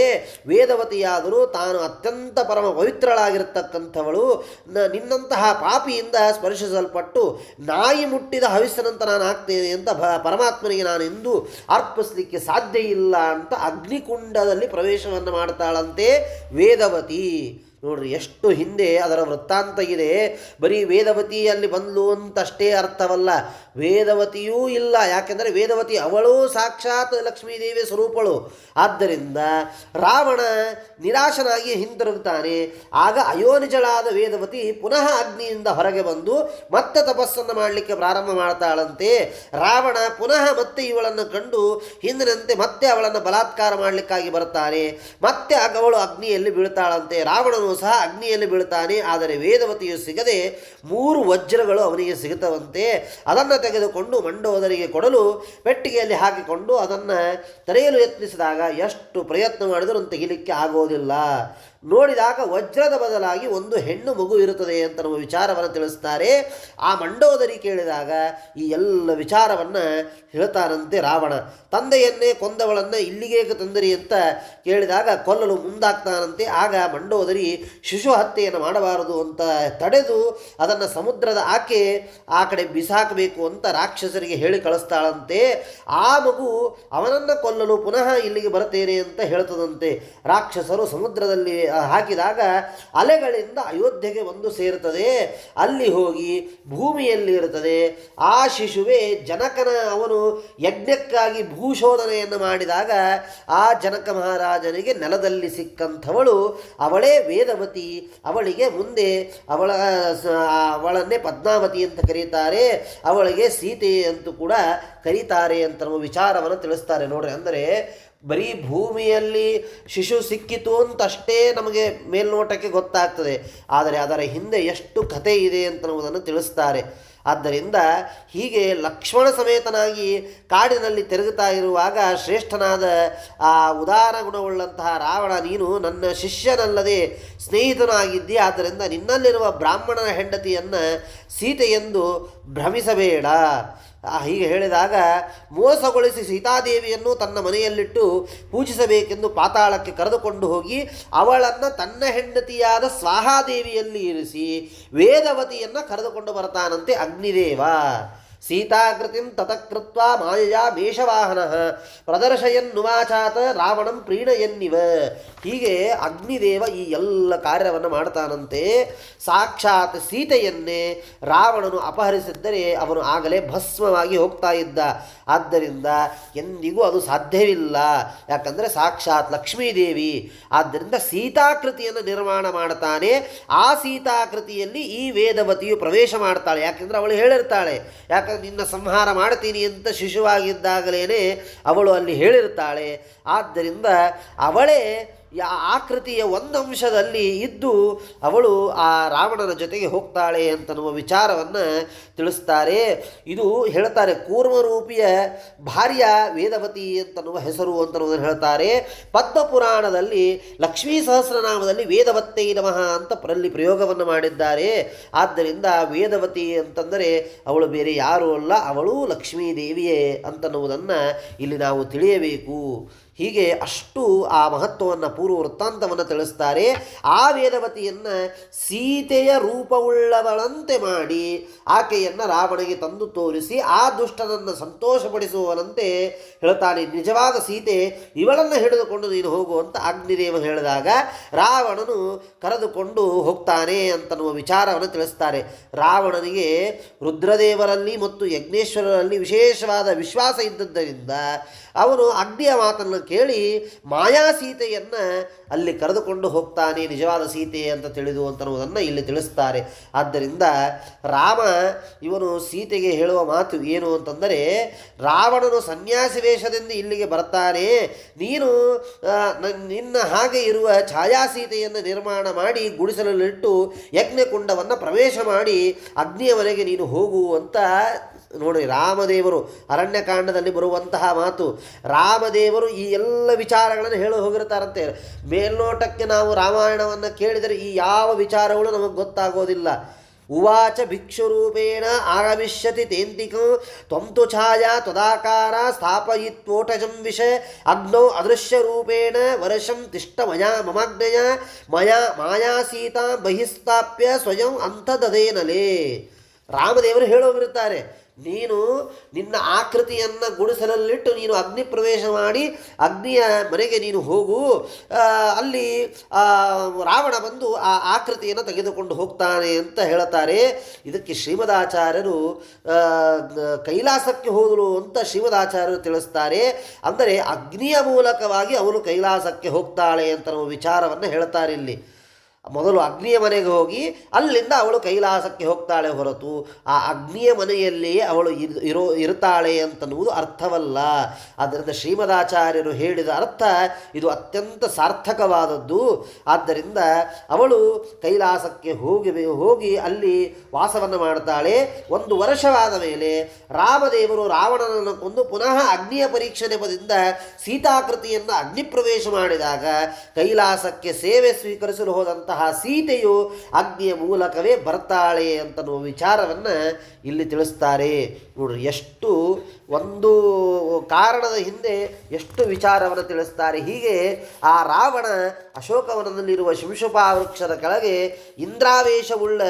ವೇದವತಿಯಾದರೂ ತಾನು ಅತ್ಯಂತ ಪರಮ ಪವಿತ್ರಳಾಗಿರ್ತಕ್ಕಂಥವಳು, ನಿನ್ನಂತಹ ಪಾಪಿಯಿಂದ ಸ್ಪರ್ಶಿಸಲ್ಪಟ್ಟು ನಾಯಿ ಮುಟ್ಟಿದ ಹವಿಸ್ಸನಂತ ನಾನು ಆಗ್ತೇನೆ ಅಂತ ಪರಮಾತ್ಮನಿಗೆ ನಾನು ಎಂದೂ ಅರ್ಪಿಸಲಿಕ್ಕೆ ಸಾಧ್ಯ ಇಲ್ಲ ಅಂತ ಅಗ್ನಿಕುಂಡದಲ್ಲಿ ಪ್ರವೇಶವನ್ನು ಮಾಡ್ತಾಳಂತೆ ವೇದವತಿ. ನೋಡ್ರಿ ಎಷ್ಟು ಹಿಂದೆ ಅದರ ವೃತ್ತಾಂತ ಇದೆ. ಬರೀ ವೇದವತಿಯಲ್ಲಿ ಬಂದ್ಲು ಅಂತಷ್ಟೇ ಅರ್ಥವಲ್ಲ, ವೇದವತಿಯೂ ಇಲ್ಲ. ಯಾಕೆಂದರೆ ವೇದವತಿ ಅವಳು ಸಾಕ್ಷಾತ್ ಲಕ್ಷ್ಮೀದೇವಿಯ ಸ್ವರೂಪಳು. ಆದ್ದರಿಂದ ರಾವಣ ನಿರಾಶನಾಗಿ ಹಿಂತಿರುಗುತ್ತಾನೆ. ಆಗ ಅಯೋನಿಜಳಾದ ವೇದವತಿ ಪುನಃ ಅಗ್ನಿಯಿಂದ ಹೊರಗೆ ಬಂದು ಮತ್ತೆ ತಪಸ್ಸನ್ನು ಮಾಡಲಿಕ್ಕೆ ಪ್ರಾರಂಭ ಮಾಡ್ತಾಳಂತೆ. ರಾವಣ ಪುನಃ ಮತ್ತೆ ಇವಳನ್ನು ಕಂಡು ಹಿಂದಿನಂತೆ ಮತ್ತೆ ಅವಳನ್ನು ಬಲಾತ್ಕಾರ ಮಾಡಲಿಕ್ಕಾಗಿ ಬರ್ತಾನೆ. ಮತ್ತೆ ಅವಳು ಅಗ್ನಿಯಲ್ಲಿ ಬೀಳ್ತಾಳಂತೆ. ರಾವಣನು ಸಹ ಅಗ್ನಿಯಲ್ಲಿ ಬೀಳ್ತಾನೆ. ಆದರೆ ವೇದವತಿಯು ಸಿಗದೆ 3 ವಜ್ರಗಳು ಅವನಿಗೆ ಸಿಗುತ್ತವಂತೆ. ಅದನ್ನು ತೆಗೆದುಕೊಂಡು ಮಂಡೋದರಿಗೆ ಕೊಡಲು ಪೆಟ್ಟಿಗೆಯಲ್ಲಿ ಹಾಕಿಕೊಂಡು ಅದನ್ನು ತೆರೆಯಲು ಯತ್ನಿಸಿದಾಗ ಎಷ್ಟು ಪ್ರಯತ್ನ ಮಾಡಿದರೂ ತೆಗಿಲಿಕ್ಕೆ ಆಗೋದಿಲ್ಲ. ನೋಡಿದಾಗ ವಜ್ರದ ಬದಲಾಗಿ ಒಂದು ಹೆಣ್ಣು ಮಗು ಇರುತ್ತದೆ ಅಂತ ನಮ್ಮ ವಿಚಾರವನ್ನು ತಿಳಿಸ್ತಾರೆ. ಆ ಮಂಡೋದರಿ ಕೇಳಿದಾಗ ಈ ಎಲ್ಲ ವಿಚಾರವನ್ನು ಹೇಳ್ತಾರಂತೆ ರಾವಣ. ತಂದೆಯನ್ನೇ ಕೊಂದವಳನ್ನು ಇಲ್ಲಿಗೆ ತಂದರಿ ಅಂತ ಕೇಳಿದಾಗ ಕೊಲ್ಲಲು ಮುಂದಾಗ್ತಾನಂತೆ. ಆಗ ಮಂಡೋದರಿ ಶಿಶು ಹತ್ಯೆಯನ್ನು ಮಾಡಬಾರದು ಅಂತ ತಡೆದು ಅದನ್ನು ಸಮುದ್ರದ ಆ ಕಡೆ ಬಿಸಾಕಬೇಕು ಅಂತ ರಾಕ್ಷಸರಿಗೆ ಹೇಳಿ ಕಳಿಸ್ತಾಳಂತೆ. ಆ ಮಗು ಅವನನ್ನು ಕೊಲ್ಲಲು ಪುನಃ ಇಲ್ಲಿಗೆ ಬರುತ್ತೇನೆ ಅಂತ ಹೇಳ್ತದಂತೆ. ರಾಕ್ಷಸರು ಸಮುದ್ರದಲ್ಲಿ ಹಾಕಿದಾಗ ಅಲೆಗಳಿಂದ ಅಯೋಧ್ಯೆಗೆ ಬಂದು ಸೇರುತ್ತದೆ. ಅಲ್ಲಿ ಹೋಗಿ ಭೂಮಿಯಲ್ಲಿ ಇರುತ್ತದೆ. ಆ ಶಿಶುವೇ ಜನಕನ ಅವನು ಯಜ್ಞಕ್ಕಾಗಿ ಭೂಶೋಧನೆಯನ್ನು ಮಾಡಿದಾಗ ಆ ಜನಕ ಮಹಾರಾಜನಿಗೆ ನೆಲದಲ್ಲಿ ಸಿಕ್ಕಂಥವಳು ಅವಳೇ ವೇದವತಿ. ಅವಳಿಗೆ ಮುಂದೆ ಅವಳನ್ನೇ ಪದ್ಮಾವತಿ ಅಂತ ಕರೀತಾರೆ, ಅವಳಿಗೆ ಸೀತೆ ಅಂತೂ ಕೂಡ ಕರೀತಾರೆ ಅಂತ ನಮ್ಮ ವಿಚಾರವನ್ನು ತಿಳಿಸ್ತಾರೆ. ನೋಡ್ರಿ, ಅಂದರೆ ಬರೀ ಭೂಮಿಯಲ್ಲಿ ಶಿಶು ಸಿಕ್ಕಿತು ಅಂತಷ್ಟೇ ನಮಗೆ ಮೇಲ್ನೋಟಕ್ಕೆ ಗೊತ್ತಾಗ್ತದೆ, ಆದರೆ ಅದರ ಹಿಂದೆ ಎಷ್ಟು ಕಥೆ ಇದೆ ಅಂತ ಅನ್ನೋದನ್ನು ತಿಳಿಸ್ತಾರೆ. ಆದ್ದರಿಂದ ಹೀಗೆ ಲಕ್ಷ್ಮಣ ಸಮೇತನಾಗಿ ಕಾಡಿನಲ್ಲಿ ತಿರುಗುತ್ತಾ ಇರುವಾಗ ಶ್ರೇಷ್ಠನಾದ ಆ ಉದಾರ ಗುಣವುಳ್ಳಂತಹ ರಾವಣ, ನೀನು ನನ್ನ ಶಿಷ್ಯನಲ್ಲದೆ ಸ್ನೇಹಿತನಾಗಿದ್ದೀಯ, ಆದ್ದರಿಂದ ನಿನ್ನಲ್ಲಿರುವ ಬ್ರಾಹ್ಮಣನ ಹೆಂಡತಿಯನ್ನು ಸೀತೆಯೆಂದು ಭ್ರಮಿಸಬೇಡ. ಹೀಗೆ ಹೇಳಿದಾಗ ಮೋಸಗೊಳಿಸಿ ಸೀತಾದೇವಿಯನ್ನು ತನ್ನ ಮನೆಯಲ್ಲಿಟ್ಟು ಪೂಜಿಸಬೇಕೆಂದು ಪಾತಾಳಕ್ಕೆ ಕರೆದುಕೊಂಡು ಹೋಗಿ ಅವಳನ್ನು ತನ್ನ ಹೆಂಡತಿಯಾದ ಸ್ವಾಹಾದೇವಿಯಲ್ಲಿ ಇರಿಸಿ ವೇದವತಿಯನ್ನು ಕರೆದುಕೊಂಡು ಬರ್ತಾನಂತೆ ಅಗ್ನಿದೇವ. ಸೀತಾಕೃತಿಂ ತತಕೃತ್ವ ಮಾಯಾ ಮೇಷವಾಹನ ಪ್ರದರ್ಶಯನ್ನುವಾಚಾತ ರಾವಣಂ ಪ್ರೀಣಯನ್ನಿವ. ಹೀಗೆ ಅಗ್ನಿದೇವ ಈ ಎಲ್ಲ ಕಾರ್ಯವನ್ನು ಮಾಡ್ತಾನಂತೆ. ಸಾಕ್ಷಾತ್ ಸೀತೆಯನ್ನೇ ರಾವಣನು ಅಪಹರಿಸಿದ್ದರೆ ಅವನು ಆಗಲೇ ಭಸ್ಮವಾಗಿ ಹೋಗ್ತಾ ಇದ್ದ. ಆದ್ದರಿಂದ ಎಂದಿಗೂ ಅದು ಸಾಧ್ಯವಿಲ್ಲ, ಯಾಕಂದರೆ ಸಾಕ್ಷಾತ್ ಲಕ್ಷ್ಮೀದೇವಿ. ಆದ್ದರಿಂದ ಸೀತಾಕೃತಿಯನ್ನು ನಿರ್ಮಾಣ ಮಾಡ್ತಾನೆ. ಆ ಸೀತಾಕೃತಿಯಲ್ಲಿ ಈ ವೇದವತಿಯು ಪ್ರವೇಶ ಮಾಡ್ತಾಳೆ. ಯಾಕೆಂದರೆ ಅವಳು ಹೇಳಿರ್ತಾಳೆ, ಯಾಕಂದರೆ ನಿನ್ನ ಸಂಹಾರ ಮಾಡ್ತೀನಿ ಅಂತ ಶಿಶುವಾಗಿದ್ದಾಗಲೇ ಅವಳು ಅಲ್ಲಿ ಹೇಳಿರ್ತಾಳೆ. ಆದ್ದರಿಂದ ಅವಳೇ ಆಕೃತಿಯ ಒಂದು ಅಂಶದಲ್ಲಿ ಇದ್ದು ಅವಳು ಆ ರಾವಣನ ಜೊತೆಗೆ ಹೋಗ್ತಾಳೆ ಅಂತ ನಮ್ಮ ವಿಚಾರವನ್ನು ತಿಳಿಸ್ತಾರೆ. ಇದು ಹೇಳ್ತಾರೆ, ಕೂರ್ಮರೂಪಿಯ ಭಾರ್ಯ ವೇದವತಿ ಅಂತನ್ನುವ ಹೆಸರು ಅಂತನ್ನುವುದನ್ನು ಹೇಳ್ತಾರೆ. ಪದ್ಮಪುರಾಣದಲ್ಲಿ ಲಕ್ಷ್ಮೀ ಸಹಸ್ರನಾಮದಲ್ಲಿ ವೇದವತ್ತೈ ನಮಃ ಅಂತ ಅಲ್ಲಿ ಪ್ರಯೋಗವನ್ನು ಮಾಡಿದ್ದಾರೆ. ಆದ್ದರಿಂದ ವೇದವತಿ ಅಂತಂದರೆ ಅವಳು ಬೇರೆ ಯಾರೂ ಅಲ್ಲ, ಅವಳು ಲಕ್ಷ್ಮೀ ದೇವಿಯೇ ಅಂತನ್ನುವುದನ್ನು ಇಲ್ಲಿ ನಾವು ತಿಳಿಯಬೇಕು. ಹೀಗೆ ಅಷ್ಟು ಆ ಮಹತ್ವವನ್ನು ಪೂರ್ವ ವೃತ್ತಾಂತವನ್ನು ತಿಳಿಸ್ತಾರೆ. ಆ ವೇದವತಿಯನ್ನು ಸೀತೆಯ ರೂಪವುಳ್ಳವಳಂತೆ ಮಾಡಿ ಆಕೆಯನ್ನು ರಾವಣಿಗೆ ತಂದು ತೋರಿಸಿ ಆ ದುಷ್ಟನನ್ನು ಸಂತೋಷಪಡಿಸುವವನಂತೆ ಹೇಳ್ತಾನೆ. ನಿಜವಾದ ಸೀತೆ ಇವಳನ್ನು ಹಿಡಿದುಕೊಂಡು ನೀನು ಹೋಗುವಂತ ಅಗ್ನಿದೇವ ಹೇಳಿದಾಗ ರಾವಣನು ಕರೆದುಕೊಂಡು ಹೋಗ್ತಾನೆ ಅಂತನ್ನುವ ವಿಚಾರವನ್ನು ತಿಳಿಸ್ತಾರೆ. ರಾವಣನಿಗೆ ರುದ್ರದೇವರಲ್ಲಿ ಮತ್ತು ಯಜ್ಞೇಶ್ವರರಲ್ಲಿ ವಿಶೇಷವಾದ ವಿಶ್ವಾಸ ಇದ್ದದ್ದರಿಂದ ಅವನು ಅಗ್ನಿಯ ಮಾತನ್ನು ಕೇಳಿ ಮಾಯಾ ಸೀತೆಯನ್ನು ಅಲ್ಲಿ ಕರೆದುಕೊಂಡು ಹೋಗ್ತಾನೆ, ನಿಜವಾದ ಸೀತೆ ಅಂತ ತಿಳಿದು ಅಂತನ್ನುವುದನ್ನು ಇಲ್ಲಿ ತಿಳಿಸ್ತಾರೆ. ಆದ್ದರಿಂದ ರಾಮ ಇವನು ಸೀತೆಗೆ ಹೇಳುವ ಮಾತು ಏನು ಅಂತಂದರೆ, ರಾವಣನು ಸನ್ಯಾಸಿ ವೇಷದಿಂದ ಇಲ್ಲಿಗೆ ಬರ್ತಾನೆ, ನೀನು ನಿನ್ನ ಹಾಗೆ ಇರುವ ಛಾಯಾಸೀತೆಯನ್ನು ನಿರ್ಮಾಣ ಮಾಡಿ ಗುಡಿಸಲಲ್ಲಿಟ್ಟು ಯಜ್ಞಕುಂಡವನ್ನು ಪ್ರವೇಶ ಮಾಡಿ ಅಗ್ನಿಯ ಮನೆಗೆ ನೀನು ಹೋಗು ಅಂತ ನೋಡಿ, ರಾಮದೇವರು ಅರಣ್ಯಕಾಂಡದಲ್ಲಿ ಬರುವಂತಹ ಮಾತು, ರಾಮದೇವರು ಈ ಎಲ್ಲ ವಿಚಾರಗಳನ್ನು ಹೇಳಿ ಹೋಗಿರ್ತಾರಂತೆ. ಮೇಲ್ನೋಟಕ್ಕೆ ನಾವು ರಾಮಾಯಣವನ್ನು ಕೇಳಿದರೆ ಈ ಯಾವ ವಿಚಾರಗಳು ನಮಗೆ ಗೊತ್ತಾಗೋದಿಲ್ಲ. ಉವಾಚ ಭಿಕ್ಷುರೂಪೇಣ ಆಗಮಿಷ್ಯತಿ ತೇಂತಿಕಂ ತ್ವಂತು ಛಾಯಾ ತ್ವದಾಕಾರ ಸ್ಥಾಪಯಿತ್ವೋಟಜಂ ವಿಷ ಅಗ್ನೌ ಅದೃಶ್ಯರೂಪೇಣ ವರ್ಷಂ ತಿಷ್ಟ ಮಮಾಜ್ಞೆಯ ಮಾಯಾ ಸೀತಾ ಬಹಿಸ್ಥಾಪ್ಯ ಸ್ವಯಂ ಅಂತದದೇನಲೇ. ರಾಮದೇವರು ಹೇಳೋಗಿರುತ್ತಾರೆ, ನೀನು ನಿನ್ನ ಆಕೃತಿಯನ್ನು ಗುಡಿಸಲಲ್ಲಿಟ್ಟು ನೀನು ಅಗ್ನಿ ಪ್ರವೇಶ ಮಾಡಿ ಅಗ್ನಿಯ ಮನೆಗೆ ನೀನು ಹೋಗು, ಅಲ್ಲಿ ರಾವಣ ಬಂದು ಆ ಆಕೃತಿಯನ್ನು ತೆಗೆದುಕೊಂಡು ಹೋಗ್ತಾನೆ ಅಂತ ಹೇಳುತ್ತಾರೆ. ಇದಕ್ಕೆ ಶ್ರೀಮದಾಚಾರ್ಯರು ಕೈಲಾಸಕ್ಕೆ ಹೋದಳು ಅಂತ ಶ್ರೀಮದಾಚಾರ್ಯರು ತಿಳಿಸ್ತಾರೆ. ಅಂದರೆ ಅಗ್ನಿಯ ಮೂಲಕವಾಗಿ ಅವಳು ಕೈಲಾಸಕ್ಕೆ ಹೋಗ್ತಾಳೆ ಅಂತ ನಾವು ವಿಚಾರವನ್ನು ಹೇಳ್ತಾರೆ ಇಲ್ಲಿ. ಮೊದಲು ಅಗ್ನಿಯ ಮನೆಗೆ ಹೋಗಿ ಅಲ್ಲಿಂದ ಅವಳು ಕೈಲಾಸಕ್ಕೆ ಹೋಗ್ತಾಳೆ ಹೊರತು ಆ ಅಗ್ನಿಯ ಮನೆಯಲ್ಲಿಯೇ ಅವಳು ಇರುತ್ತಾಳೆ ಅಂತನ್ನುವುದು ಅರ್ಥವಲ್ಲ. ಆದ್ದರಿಂದ ಶ್ರೀಮದಾಚಾರ್ಯರು ಹೇಳಿದ ಅರ್ಥ ಇದು ಅತ್ಯಂತ ಸಾರ್ಥಕವಾದದ್ದು. ಆದ್ದರಿಂದ ಅವಳು ಕೈಲಾಸಕ್ಕೆ ಹೋಗಿ ಅಲ್ಲಿ ವಾಸವನ್ನು ಮಾಡ್ತಾಳೆ. 1 ವರ್ಷವಾದ ಮೇಲೆ ರಾಮದೇವರು ರಾವಣನನ್ನು ಕೊಂದು ಪುನಃ ಅಗ್ನಿಯ ಪರೀಕ್ಷೆ ನೆಪದಿಂದ ಸೀತಾಕೃತಿಯನ್ನು ಅಗ್ನಿ ಪ್ರವೇಶ ಮಾಡಿದಾಗ ಕೈಲಾಸಕ್ಕೆ ಸೇವೆ ಸ್ವೀಕರಿಸಲು ಹೋದಂತಹ ಸೀತೆಯು ಅಗ್ನಿಯ ಮೂಲಕವೇ ಬರ್ತಾಳೆ ಅಂತನ್ನುವ ವಿಚಾರವನ್ನು ಇಲ್ಲಿ ತಿಳಿಸ್ತಾರೆ. ನೋಡ್ರಿ, ಎಷ್ಟು ಒಂದು ಕಾರಣದ ಹಿಂದೆ ಎಷ್ಟು ವಿಚಾರವನ್ನು ತಿಳಿಸ್ತಾರೆ. ಹೀಗೆ ಆ ರಾವಣ ಅಶೋಕವನದಲ್ಲಿರುವ ಶಿಂಶುಪಾ ವೃಕ್ಷದ ಕೆಳಗೆ ಇಂದ್ರಾವೇಶವುಳ್ಳ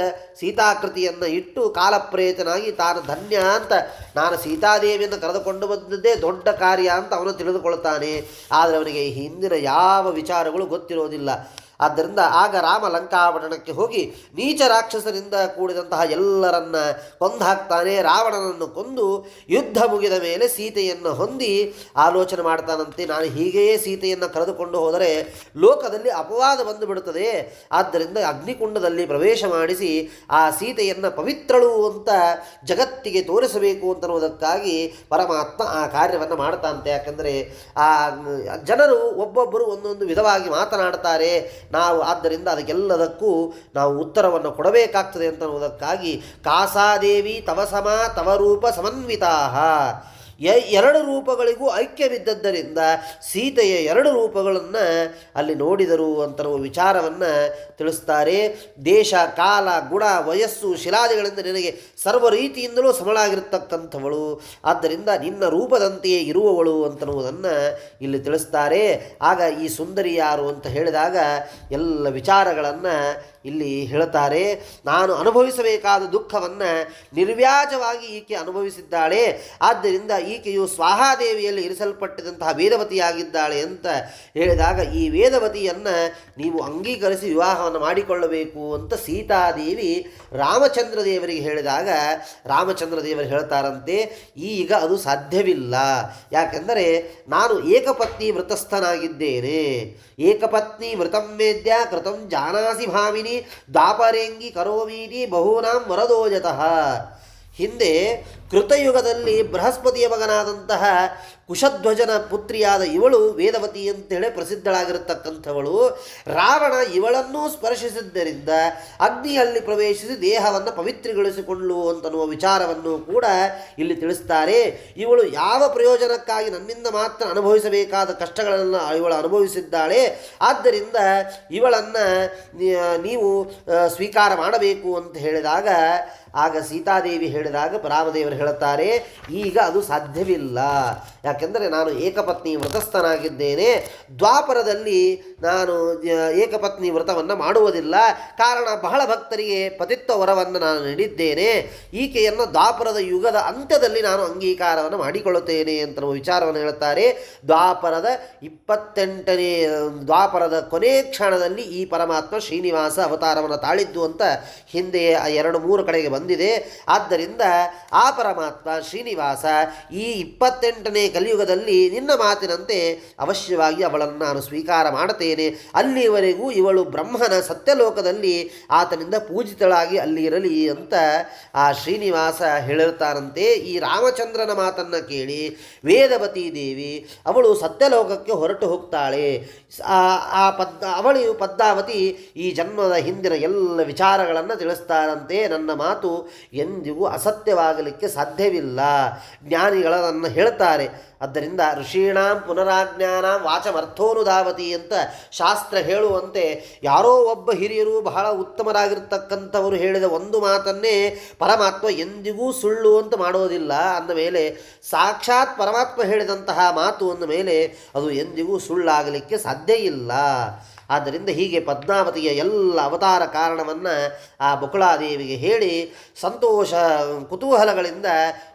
ಸೀತಾಕೃತಿಯನ್ನು ಇಟ್ಟು ಕಾಲಪ್ರೇತನಾಗಿ ತಾನು ಧನ್ಯ ಅಂತ, ನಾನು ಸೀತಾದೇವಿಯನ್ನು ಕರೆದುಕೊಂಡು ಬಂದದ್ದೇ ದೊಡ್ಡ ಕಾರ್ಯ ಅಂತ ಅವನು ತಿಳಿದುಕೊಳ್ತಾನೆ. ಆದರೆ ಅವನಿಗೆ ಹಿಂದಿನ ಯಾವ ವಿಚಾರಗಳು ಗೊತ್ತಿರೋದಿಲ್ಲ. ಆದ್ದರಿಂದ ಆಗ ರಾಮ ಲಂಕಾಪಟ್ಟಣಕ್ಕೆ ಹೋಗಿ ನೀಚ ರಾಕ್ಷಸರಿಂದ ಕೂಡಿದಂತಹ ಎಲ್ಲರನ್ನ ಕೊಂದು ಹಾಕ್ತಾನೆ. ರಾವಣನನ್ನು ಕೊಂದು ಯುದ್ಧ ಮುಗಿದ ಮೇಲೆ ಸೀತೆಯನ್ನು ಹೊಂದಿ ಆಲೋಚನೆ ಮಾಡ್ತಾನಂತೆ, ನಾನು ಹೀಗೆಯೇ ಸೀತೆಯನ್ನು ಕರೆದುಕೊಂಡು ಹೋದರೆ ಲೋಕದಲ್ಲಿ ಅಪವಾದ ಬಂದು ಬಿಡುತ್ತದೆ. ಆದ್ದರಿಂದ ಅಗ್ನಿಕುಂಡದಲ್ಲಿ ಪ್ರವೇಶ ಮಾಡಿಸಿ ಆ ಸೀತೆಯನ್ನು ಪವಿತ್ರಳು ಅಂತ ಜಗತ್ತಿಗೆ ತೋರಿಸಬೇಕು ಅಂತನ್ನುವುದಕ್ಕಾಗಿ ಪರಮಾತ್ಮ ಆ ಕಾರ್ಯವನ್ನು ಮಾಡ್ತಾನಂತೆ. ಯಾಕಂದರೆ ಆ ಜನರು ಒಬ್ಬೊಬ್ಬರು ಒಂದೊಂದು ವಿಧವಾಗಿ ಮಾತನಾಡ್ತಾರೆ. ನಾವು ಆದ್ದರಿಂದ ಅದಕ್ಕೆಲ್ಲದಕ್ಕೂ ನಾವು ಉತ್ತರವನ್ನು ಕೊಡಬೇಕಾಗ್ತದೆ ಅಂತನ್ನುವುದಕ್ಕಾಗಿ ಕಾಸಾದೇವಿ ತವ ಸಮ ತವ ರೂಪ ಸಮನ್ವಿತಾ, 2 ರೂಪಗಳಿಗೂ ಐಕ್ಯವಿದ್ದದ್ದರಿಂದ ಸೀತೆಯ 2 ರೂಪಗಳನ್ನು ಅಲ್ಲಿ ನೋಡಿದರು ಅಂತನ್ನುವ ವಿಚಾರವನ್ನು ತಿಳಿಸ್ತಾರೆ. ದೇಶ ಕಾಲ ಗುಣ ವಯಸ್ಸು ಶಿಲಾದಿಗಳಿಂದ ನಿನಗೆ ಸರ್ವ ರೀತಿಯಿಂದಲೂ ಸಮಳಾಗಿರ್ತಕ್ಕಂಥವಳು, ಆದ್ದರಿಂದ ನಿನ್ನ ರೂಪದಂತೆಯೇ ಇರುವವಳು ಅಂತನ್ನುವುದನ್ನು ಇಲ್ಲಿ ತಿಳಿಸ್ತಾರೆ. ಆಗ ಈ ಸುಂದರಿ ಯಾರು ಅಂತ ಹೇಳಿದಾಗ ಎಲ್ಲ ವಿಚಾರಗಳನ್ನು ಇಲ್ಲಿ ಹೇಳ್ತಾರೆ. ನಾನು ಅನುಭವಿಸಬೇಕಾದ ದುಃಖವನ್ನು ನಿರ್ವ್ಯಾಜವಾಗಿ ಈಕೆ ಅನುಭವಿಸಿದ್ದಾಳೆ. ಆದ್ದರಿಂದ ಈಕೆಯು ಸ್ವಾಹಾದೇವಿಯಲ್ಲಿ ಇರಿಸಲ್ಪಟ್ಟಿದಂತಹ ವೇದವತಿಯಾಗಿದ್ದಾಳೆ ಅಂತ ಹೇಳಿದಾಗ ಈ ವೇದವತಿಯನ್ನು ನೀವು ಅಂಗೀಕರಿಸಿ ವಿವಾಹವನ್ನು ಮಾಡಿಕೊಳ್ಳಬೇಕು ಅಂತ ಸೀತಾದೇವಿ ರಾಮಚಂದ್ರ ದೇವರಿಗೆ ಹೇಳಿದಾಗ ರಾಮಚಂದ್ರ ದೇವರು ಹೇಳ್ತಾರಂತೆ, ಈಗ ಅದು ಸಾಧ್ಯವಿಲ್ಲ. ಯಾಕೆಂದರೆ ನಾನು ಏಕಪತ್ನಿ ವ್ರತಸ್ಥನಾಗಿದ್ದೇನೆ. ಏಕಪತ್ನಿ ವ್ರತಂ ವೇದ್ಯ ಕೃತಂ ಜಾನಾಸಿ ಭಾಮಿನಿ ದಾಪರೇಂಗಿ ಕರೋಮೀನಿ ಬಹೂನಾಂ ವರದೋಜತಃ. ಹಿಂದೆ ಕೃತಯುಗದಲ್ಲಿ ಬೃಹಸ್ಪತಿಯ ಮಗನಾದಂತಹ ಕುಶಧ್ವಜನ ಪುತ್ರಿಯಾದ ಇವಳು ವೇದವತಿ ಅಂತೇಳಿ ಪ್ರಸಿದ್ಧಳಾಗಿರತಕ್ಕಂಥವಳು. ರಾವಣ ಇವಳನ್ನೂ ಸ್ಪರ್ಶಿಸಿದ್ದರಿಂದ ಅಗ್ನಿಯಲ್ಲಿ ಪ್ರವೇಶಿಸಿ ದೇಹವನ್ನು ಪವಿತ್ರಗೊಳಿಸಿಕೊಳ್ಳು ಅಂತನ್ನುವ ವಿಚಾರವನ್ನು ಕೂಡ ಇಲ್ಲಿ ತಿಳಿಸ್ತಾರೆ. ಇವಳು ಯಾವ ಪ್ರಯೋಜನಕ್ಕಾಗಿ ನನ್ನಿಂದ ಮಾತ್ರ ಅನುಭವಿಸಬೇಕಾದ ಕಷ್ಟಗಳನ್ನು ಇವಳು ಅನುಭವಿಸಿದ್ದಾಳೆ. ಆದ್ದರಿಂದ ಇವಳನ್ನು ನೀವು ಸ್ವೀಕಾರ ಮಾಡಬೇಕು ಅಂತ ಹೇಳಿದಾಗ ಆಗ ಸೀತಾದೇವಿ ಹೇಳಿದಾಗ ರಾಮದೇವರು ಹೇಳುತ್ತಾರೆ, ಈಗ ಅದು ಸಾಧ್ಯವಿಲ್ಲ. ಯಾಕೆಂದರೆ ನಾನು ಏಕಪತ್ನಿ ವ್ರತಸ್ಥನಾಗಿದ್ದೇನೆ. ದ್ವಾಪರದಲ್ಲಿ ನಾನು ಏಕಪತ್ನಿ ವ್ರತವನ್ನು ಮಾಡುವುದಿಲ್ಲ. ಕಾರಣ ಬಹಳ ಭಕ್ತರಿಗೆ ಪತಿತ್ವ ವರವನ್ನು ನಾನು ನೀಡಿದ್ದೇನೆ. ಈಕೆಯನ್ನು ದ್ವಾಪರದ ಯುಗದ ಅಂತ್ಯದಲ್ಲಿ ನಾನು ಅಂಗೀಕಾರವನ್ನು ಮಾಡಿಕೊಳ್ಳುತ್ತೇನೆ ಅಂತ ವಿಚಾರವನ್ನು ಹೇಳುತ್ತಾರೆ. ದ್ವಾಪರದ 28ನೇ ದ್ವಾಪರದ ಕೊನೆ ಕ್ಷಣದಲ್ಲಿ ಈ ಪರಮಾತ್ಮ ಶ್ರೀನಿವಾಸ ಅವತಾರವನ್ನು ತಾಳಿದ್ದು ಅಂತ ಹಿಂದೆ 2-3 ಕಡೆಗೆ ಬಂದಿದೆ. ಆದ್ದರಿಂದ ಆ ಪರಮಾತ್ಮ ಶ್ರೀನಿವಾಸ ಈ 28ನೇ ಕಲಿಯುಗದಲ್ಲಿ ನಿನ್ನ ಮಾತಿನಂತೆ ಅವಶ್ಯವಾಗಿ ಅವಳನ್ನು ನಾನು ಸ್ವೀಕಾರ ಮಾಡುತ್ತೇನೆ. ಅಲ್ಲಿವರೆಗೂ ಇವಳು ಬ್ರಹ್ಮನ ಸತ್ಯಲೋಕದಲ್ಲಿ ಆತನಿಂದ ಪೂಜಿತಳಾಗಿ ಅಲ್ಲಿ ಇರಲಿ ಅಂತ ಆ ಶ್ರೀನಿವಾಸ ಹೇಳಿರ್ತಾರಂತೆ. ಈ ರಾಮಚಂದ್ರನ ಮಾತನ್ನು ಕೇಳಿ ವೇದವತಿ ದೇವಿ ಅವಳು ಸತ್ಯಲೋಕಕ್ಕೆ ಹೊರಟು ಹೋಗ್ತಾಳೆ. ಅವಳು ಪದ್ಮಾವತಿ ಈ ಜನ್ಮದ ಹಿಂದಿನ ಎಲ್ಲ ವಿಚಾರಗಳನ್ನು ತಿಳಿಸ್ತಾರಂತೆ. ನನ್ನ ಮಾತು ಎಂದಿಗೂ ಅಸತ್ಯವಾಗಲಿಕ್ಕೆ ಸಾಧ್ಯವಿಲ್ಲ, ಜ್ಞಾನಿಗಳನ್ನು ಹೇಳ್ತಾರೆ. ಆದ್ದರಿಂದ ಋಷೀಣಾಂ ಪುನರಾಜ್ಞಾನಾಂ ವಾಚಮರ್ಥೋನುಧಾವತಿ ಅಂತ ಶಾಸ್ತ್ರ ಹೇಳುವಂತೆ ಯಾರೋ ಒಬ್ಬ ಹಿರಿಯರು ಬಹಳ ಉತ್ತಮರಾಗಿರ್ತಕ್ಕಂಥವರು ಹೇಳಿದ ಒಂದು ಮಾತನ್ನೇ ಪರಮಾತ್ಮ ಎಂದಿಗೂ ಸುಳ್ಳು ಅಂತ ಮಾಡೋದಿಲ್ಲ. ಅಂದ ಮೇಲೆ ಸಾಕ್ಷಾತ್ ಪರಮಾತ್ಮ ಹೇಳಿದಂತಹ ಮಾತು ಅಂದ ಮೇಲೆ ಅದು ಎಂದಿಗೂ ಸುಳ್ಳಾಗಲಿಕ್ಕೆ ಸಾಧ್ಯ ಇಲ್ಲ. ಆದ್ದರಿಂದ ಹೀಗೆ ಪದ್ಮಾವತಿಯ ಎಲ್ಲ ಅವತಾರ ಕಾರಣವನ್ನು ಆ ಬಕುಳಾದೇವಿಗೆ ಹೇಳಿ ಸಂತೋಷ ಕುತೂಹಲಗಳಿಂದ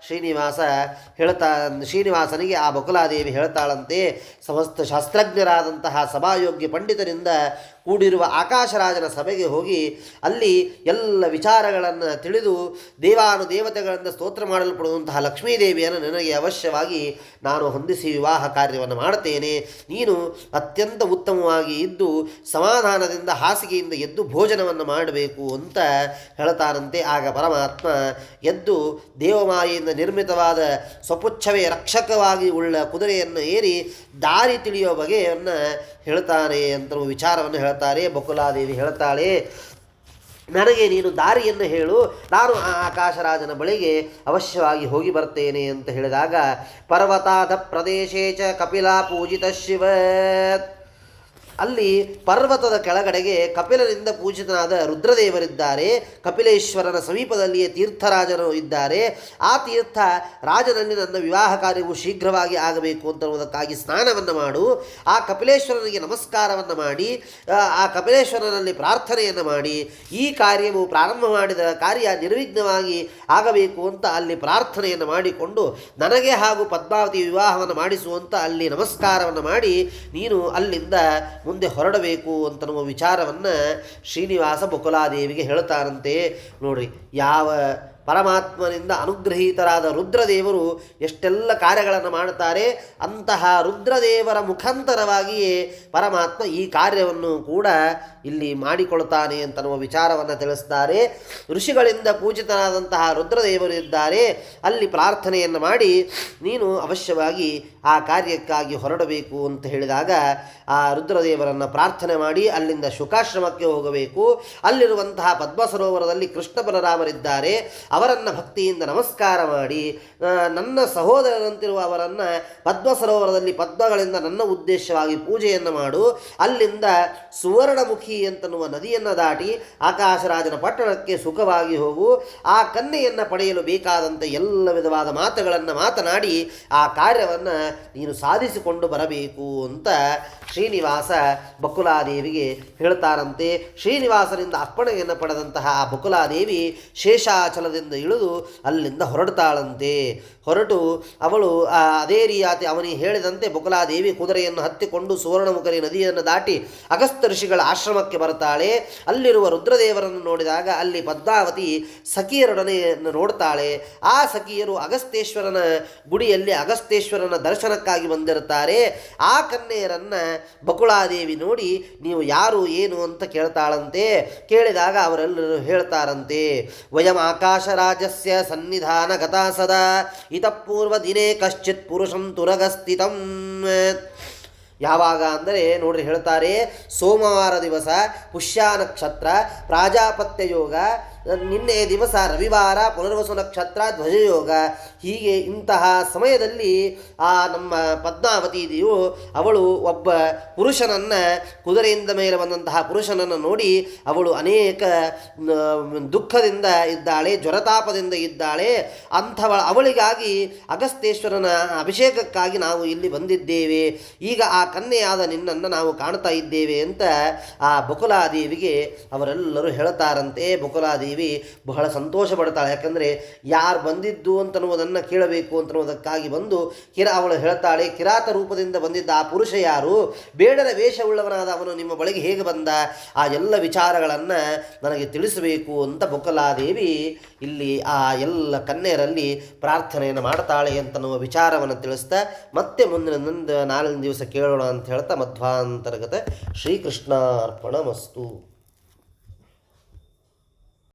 ಶ್ರೀನಿವಾಸನಿಗೆ ಆ ಬಕುಳಾದೇವಿ ಹೇಳ್ತಾಳಂತೆ. ಸಮಸ್ತ ಶಾಸ್ತ್ರಜ್ಞರಾದಂತಹ ಸಭಾಯೋಗ್ಯ ಪಂಡಿತರಿಂದ ಕೂಡಿರುವ ಆಕಾಶರಾಜನ ಸಭೆಗೆ ಹೋಗಿ ಅಲ್ಲಿ ಎಲ್ಲ ವಿಚಾರಗಳನ್ನು ತಿಳಿದು ದೇವಾನುದೇವತೆಗಳಿಂದ ಸ್ತೋತ್ರ ಮಾಡಲ್ಪಡುವಂತಹ ಲಕ್ಷ್ಮೀದೇವಿಯನ್ನು ನನಗೆ ಅವಶ್ಯವಾಗಿ ನಾನು ಹೊಂದಿಸಿ ವಿವಾಹ ಕಾರ್ಯವನ್ನು ಮಾಡುತ್ತೇನೆ. ನೀನು ಅತ್ಯಂತ ಉತ್ತಮವಾಗಿ ಇದ್ದು ಸಮಾಧಾನದಿಂದ ಹಾಸಿಗೆಯಿಂದ ಎದ್ದು ಭೋಜನವನ್ನು ಮಾಡಬೇಕು ಅಂತ ಹೇಳ್ತಾನಂತೆ. ಆಗ ಪರಮಾತ್ಮ ಎದ್ದು ದೇವಮಾಯೆಯಿಂದ ನಿರ್ಮಿತವಾದ ಸ್ವಪುಚ್ಛವೇ ರಕ್ಷಕವಾಗಿ ಉಳ್ಳ ಕುದುರೆಯನ್ನು ಏರಿ ದಾರಿ ತಿಳಿಯುವ ಬಗೆಯನ್ನು ಹೇಳ್ತಾನೆ ಅಂತ ವಿಚಾರವನ್ನು ಹೇಳ್ತಾರೆ. ಬಕುಲಾದೇವಿ ಹೇಳ್ತಾಳೆ, ನನಗೆ ನೀನು ದಾರಿಯನ್ನು ಹೇಳು, ನಾನು ಆ ಆಕಾಶರಾಜನ ಬಳಿಗೆ ಅವಶ್ಯವಾಗಿ ಹೋಗಿ ಬರ್ತೇನೆ ಅಂತ ಹೇಳಿದಾಗ ಪರ್ವತಾಧ ಪ್ರದೇಶೇ ಚ ಕಪಿಲಾ ಪೂಜಿತ ಶಿವ, ಅಲ್ಲಿ ಪರ್ವತದ ಕೆಳಗಡೆಗೆ ಕಪಿಲನಿಂದ ಪೂಜಿತನಾದ ರುದ್ರದೇವರಿದ್ದಾರೆ. ಕಪಿಲೇಶ್ವರನ ಸಮೀಪದಲ್ಲಿಯೇ ತೀರ್ಥರಾಜರು ಇದ್ದಾರೆ. ಆ ತೀರ್ಥ ರಾಜನಲ್ಲಿ ನನ್ನ ವಿವಾಹ ಕಾರ್ಯವು ಶೀಘ್ರವಾಗಿ ಆಗಬೇಕು ಅಂತನ್ನುವುದಕ್ಕಾಗಿ ಸ್ನಾನವನ್ನು ಮಾಡು. ಆ ಕಪಿಲೇಶ್ವರನಿಗೆ ನಮಸ್ಕಾರವನ್ನು ಮಾಡಿ ಆ ಕಪಿಲೇಶ್ವರನಲ್ಲಿ ಪ್ರಾರ್ಥನೆಯನ್ನು ಮಾಡಿ ಈ ಕಾರ್ಯವು ಪ್ರಾರಂಭ ಮಾಡಿದ ಕಾರ್ಯ ನಿರ್ವಿಘ್ನವಾಗಿ ಆಗಬೇಕು ಅಂತ ಅಲ್ಲಿ ಪ್ರಾರ್ಥನೆಯನ್ನು ಮಾಡಿಕೊಂಡು ನನಗೆ ಹಾಗೂ ಪದ್ಮಾವತಿ ವಿವಾಹವನ್ನು ಮಾಡಿಸುವಂತ ಅಲ್ಲಿ ನಮಸ್ಕಾರವನ್ನು ಮಾಡಿ ನೀನು ಅಲ್ಲಿಂದ ಮುಂದೆ ಹೊರಡಬೇಕು ಅಂತನ್ನುವ ವಿಚಾರವನ್ನು ಶ್ರೀನಿವಾಸ ಬಕುಲಾದೇವಿಗೆ ಹೇಳ್ತಾರಂತೆ. ನೋಡ್ರಿ, ಯಾವ ಪರಮಾತ್ಮನಿಂದ ಅನುಗ್ರಹೀತರಾದ ರುದ್ರದೇವರು ಎಷ್ಟೆಲ್ಲ ಕಾರ್ಯಗಳನ್ನು ಮಾಡುತ್ತಾರೆ. ಅಂತಹ ರುದ್ರದೇವರ ಮುಖಾಂತರವಾಗಿಯೇ ಪರಮಾತ್ಮ ಈ ಕಾರ್ಯವನ್ನು ಕೂಡ ಇಲ್ಲಿ ಮಾಡಿಕೊಳ್ತಾನೆ ಅಂತನ್ನುವ ವಿಚಾರವನ್ನು ತಿಳಿಸ್ತಾರೆ. ಋಷಿಗಳಿಂದ ಪೂಜಿತರಾದಂತಹ ರುದ್ರದೇವರು ಇದ್ದಾರೆ. ಅಲ್ಲಿ ಪ್ರಾರ್ಥನೆಯನ್ನು ಮಾಡಿ ನೀನು ಅವಶ್ಯವಾಗಿ ಆ ಕಾರ್ಯಕ್ಕಾಗಿ ಹೊರಡಬೇಕು ಅಂತ ಹೇಳಿದಾಗ ಆ ರುದ್ರದೇವರನ್ನು ಪ್ರಾರ್ಥನೆ ಮಾಡಿ ಅಲ್ಲಿಂದ ಶುಕಾಶ್ರಮಕ್ಕೆ ಹೋಗಬೇಕು. ಅಲ್ಲಿರುವಂತಹ ಪದ್ಮ ಸರೋವರದಲ್ಲಿ ಕೃಷ್ಣ ಬಲರಾಮರಿದ್ದಾರೆ. ಅವರನ್ನು ಭಕ್ತಿಯಿಂದ ನಮಸ್ಕಾರ ಮಾಡಿ ನನ್ನ ಸಹೋದರರಂತಿರುವ ಅವರನ್ನು ಪದ್ಮ ಸರೋವರದಲ್ಲಿ ಪದ್ಮಗಳಿಂದ ನನ್ನ ಉದ್ದೇಶವಾಗಿ ಪೂಜೆಯನ್ನು ಮಾಡು. ಅಲ್ಲಿಂದ ಸುವರ್ಣಮುಖಿ ಅಂತನ್ನುವ ನದಿಯನ್ನು ದಾಟಿ ಆಕಾಶರಾಜನ ಪಟ್ಟಣಕ್ಕೆ ಸುಖವಾಗಿ ಹೋಗು. ಆ ಕನ್ಯೆಯನ್ನು ಪಡೆಯಲು ಬೇಕಾದಂತೆ ಎಲ್ಲ ವಿಧವಾದ ಮಾತುಗಳನ್ನು ಮಾತನಾಡಿ ಆ ಕಾರ್ಯವನ್ನು ನೀನು ಸಾಧಿಸಿಕೊಂಡು ಬರಬೇಕು ಅಂತ ಶ್ರೀನಿವಾಸ ಬಕುಲಾದೇವಿಗೆ ಹೇಳ್ತಾರಂತೆ. ಶ್ರೀನಿವಾಸನಿಂದ ಅಪ್ಪಣೆಯನ್ನು ಪಡೆದಂತಹ ಆ ಬಕುಲಾದೇವಿ ಶೇಷಾಚಲದಿಂದ ಇಳಿದು ಅಲ್ಲಿಂದ ಹೊರಡ್ತಾಳಂತೆ. ಹೊರಟು ಅವಳು ಅದೇ ರೀತಿ ಅವನಿಗೆ ಹೇಳಿದಂತೆ ಬಕುಲಾದೇವಿ ಕುದುರೆಯನ್ನು ಹತ್ತಿಕೊಂಡು ಸುವರ್ಣಮುಖರಿ ನದಿಯನ್ನು ದಾಟಿ ಅಗಸ್ತ್ಯ ಋಷಿಗಳ ಆಶ್ರಮಕ್ಕೆ ಬರ್ತಾಳೆ. ಅಲ್ಲಿರುವ ರುದ್ರದೇವರನ್ನು ನೋಡಿದಾಗ ಅಲ್ಲಿ ಪದ್ಮಾವತಿ ಸಖಿಯರೊಡನೆ ನೋಡ್ತಾಳೆ. ಆ ಸಖಿಯರು ಅಗಸ್ತ್ಯೇಶ್ವರನ ಗುಡಿಯಲ್ಲಿ ಅಗಸ್ತ್ಯೇಶ್ವರನ ದರ್ಶನಕ್ಕಾಗಿ ಬಂದಿರುತ್ತಾರೆ. ಆ ಕನ್ಯೆಯರನ್ನು ಬಕುಳಾದೇವಿ ನೋಡಿ ನೀವು ಯಾರು ಏನು ಅಂತ ಕೇಳ್ತಾಳಂತೆ. ಕೇಳಿದಾಗ ಅವರೆಲ್ಲರೂ ಹೇಳ್ತಾರಂತೆ, ವಯಂ ಆಕಾಶರಾಜಸ್ಯ ಸನ್ನಿಧಾನ ಗತಾ ಸದಾ ಇತಪೂರ್ವ ದಿನೇ ಕಶ್ಚಿತ್ ಪುರುಷಂ ತುರಗಸ್ಥಿತಂ. ಯಾವಾಗ ಅಂದರೆ ನೋಡ್ರಿ ಹೇಳ್ತಾರೆ, ಸೋಮವಾರ ದಿವಸ ಪುಷ್ಯ ನಕ್ಷತ್ರ ಪ್ರಾಜಾಪತ್ಯ ಯೋಗ, ನಿನ್ನೆ ದಿವಸ ರವಿವಾರ ಪುನರ್ವಸು ನಕ್ಷತ್ರ ಧ್ವಜಯೋಗ. ಹೀಗೆ ಇಂತಹ ಸಮಯದಲ್ಲಿ ಆ ನಮ್ಮ ಪದ್ಮಾವತಿ ಇದೆಯೋ ಅವಳು ಒಬ್ಬ ಪುರುಷನನ್ನು ಕುದುರೆಯಿಂದ ಮೇಲೆ ಬಂದಂತಹ ಪುರುಷನನ್ನು ನೋಡಿ ಅವಳು ಅನೇಕ ದುಃಖದಿಂದ ಇದ್ದಾಳೆ, ಜ್ವರತಾಪದಿಂದ ಇದ್ದಾಳೆ. ಅವಳಿಗಾಗಿ ಅಗಸ್ತ್ಯೇಶ್ವರನ ಅಭಿಷೇಕಕ್ಕಾಗಿ ನಾವು ಇಲ್ಲಿ ಬಂದಿದ್ದೇವೆ. ಈಗ ಆ ಕನ್ಯೆಯಾದ ನಿನ್ನನ್ನು ನಾವು ಕಾಣ್ತಾ ಇದ್ದೇವೆ ಅಂತ ಆ ಬಕುಲಾದೇವಿಗೆ ಅವರೆಲ್ಲರೂ ಹೇಳ್ತಾರಂತೆ. ಬಕುಲಾದೇವಿ ಬುಕ್ಕಲಾದೇವಿ ಬಹಳ ಸಂತೋಷ ಪಡ್ತಾಳೆ. ಯಾಕಂದರೆ ಯಾರು ಬಂದಿದ್ದು ಅಂತನ್ನುವುದನ್ನು ಕೇಳಬೇಕು ಅಂತನ್ನುವುದಕ್ಕಾಗಿ ಬಂದು ಅವಳು ಹೇಳ್ತಾಳೆ, ಕಿರಾತ ರೂಪದಿಂದ ಬಂದಿದ್ದ ಆ ಪುರುಷ ಯಾರು, ಬೇಡರ ವೇಷವುಳ್ಳವನಾದ ಅವನು ನಿಮ್ಮ ಬಳಿಗೆ ಹೇಗೆ ಬಂದ, ಆ ಎಲ್ಲ ವಿಚಾರಗಳನ್ನು ನನಗೆ ತಿಳಿಸಬೇಕು ಅಂತ ಬುಕ್ಕಲಾದೇವಿ ಇಲ್ಲಿ ಆ ಎಲ್ಲ ಕನ್ಯರಲ್ಲಿ ಪ್ರಾರ್ಥನೆಯನ್ನು ಮಾಡ್ತಾಳೆ ಅಂತನ್ನುವ ವಿಚಾರವನ್ನು ತಿಳಿಸ್ತಾ ಮತ್ತೆ ಮುಂದಿನ 4 ದಿವಸ ಕೇಳೋಣ ಅಂತ ಹೇಳ್ತಾ ಮಧ್ವಾಂತರ್ಗತ ಶ್ರೀಕೃಷ್ಣಾರ್ಪಣಮಸ್ತು.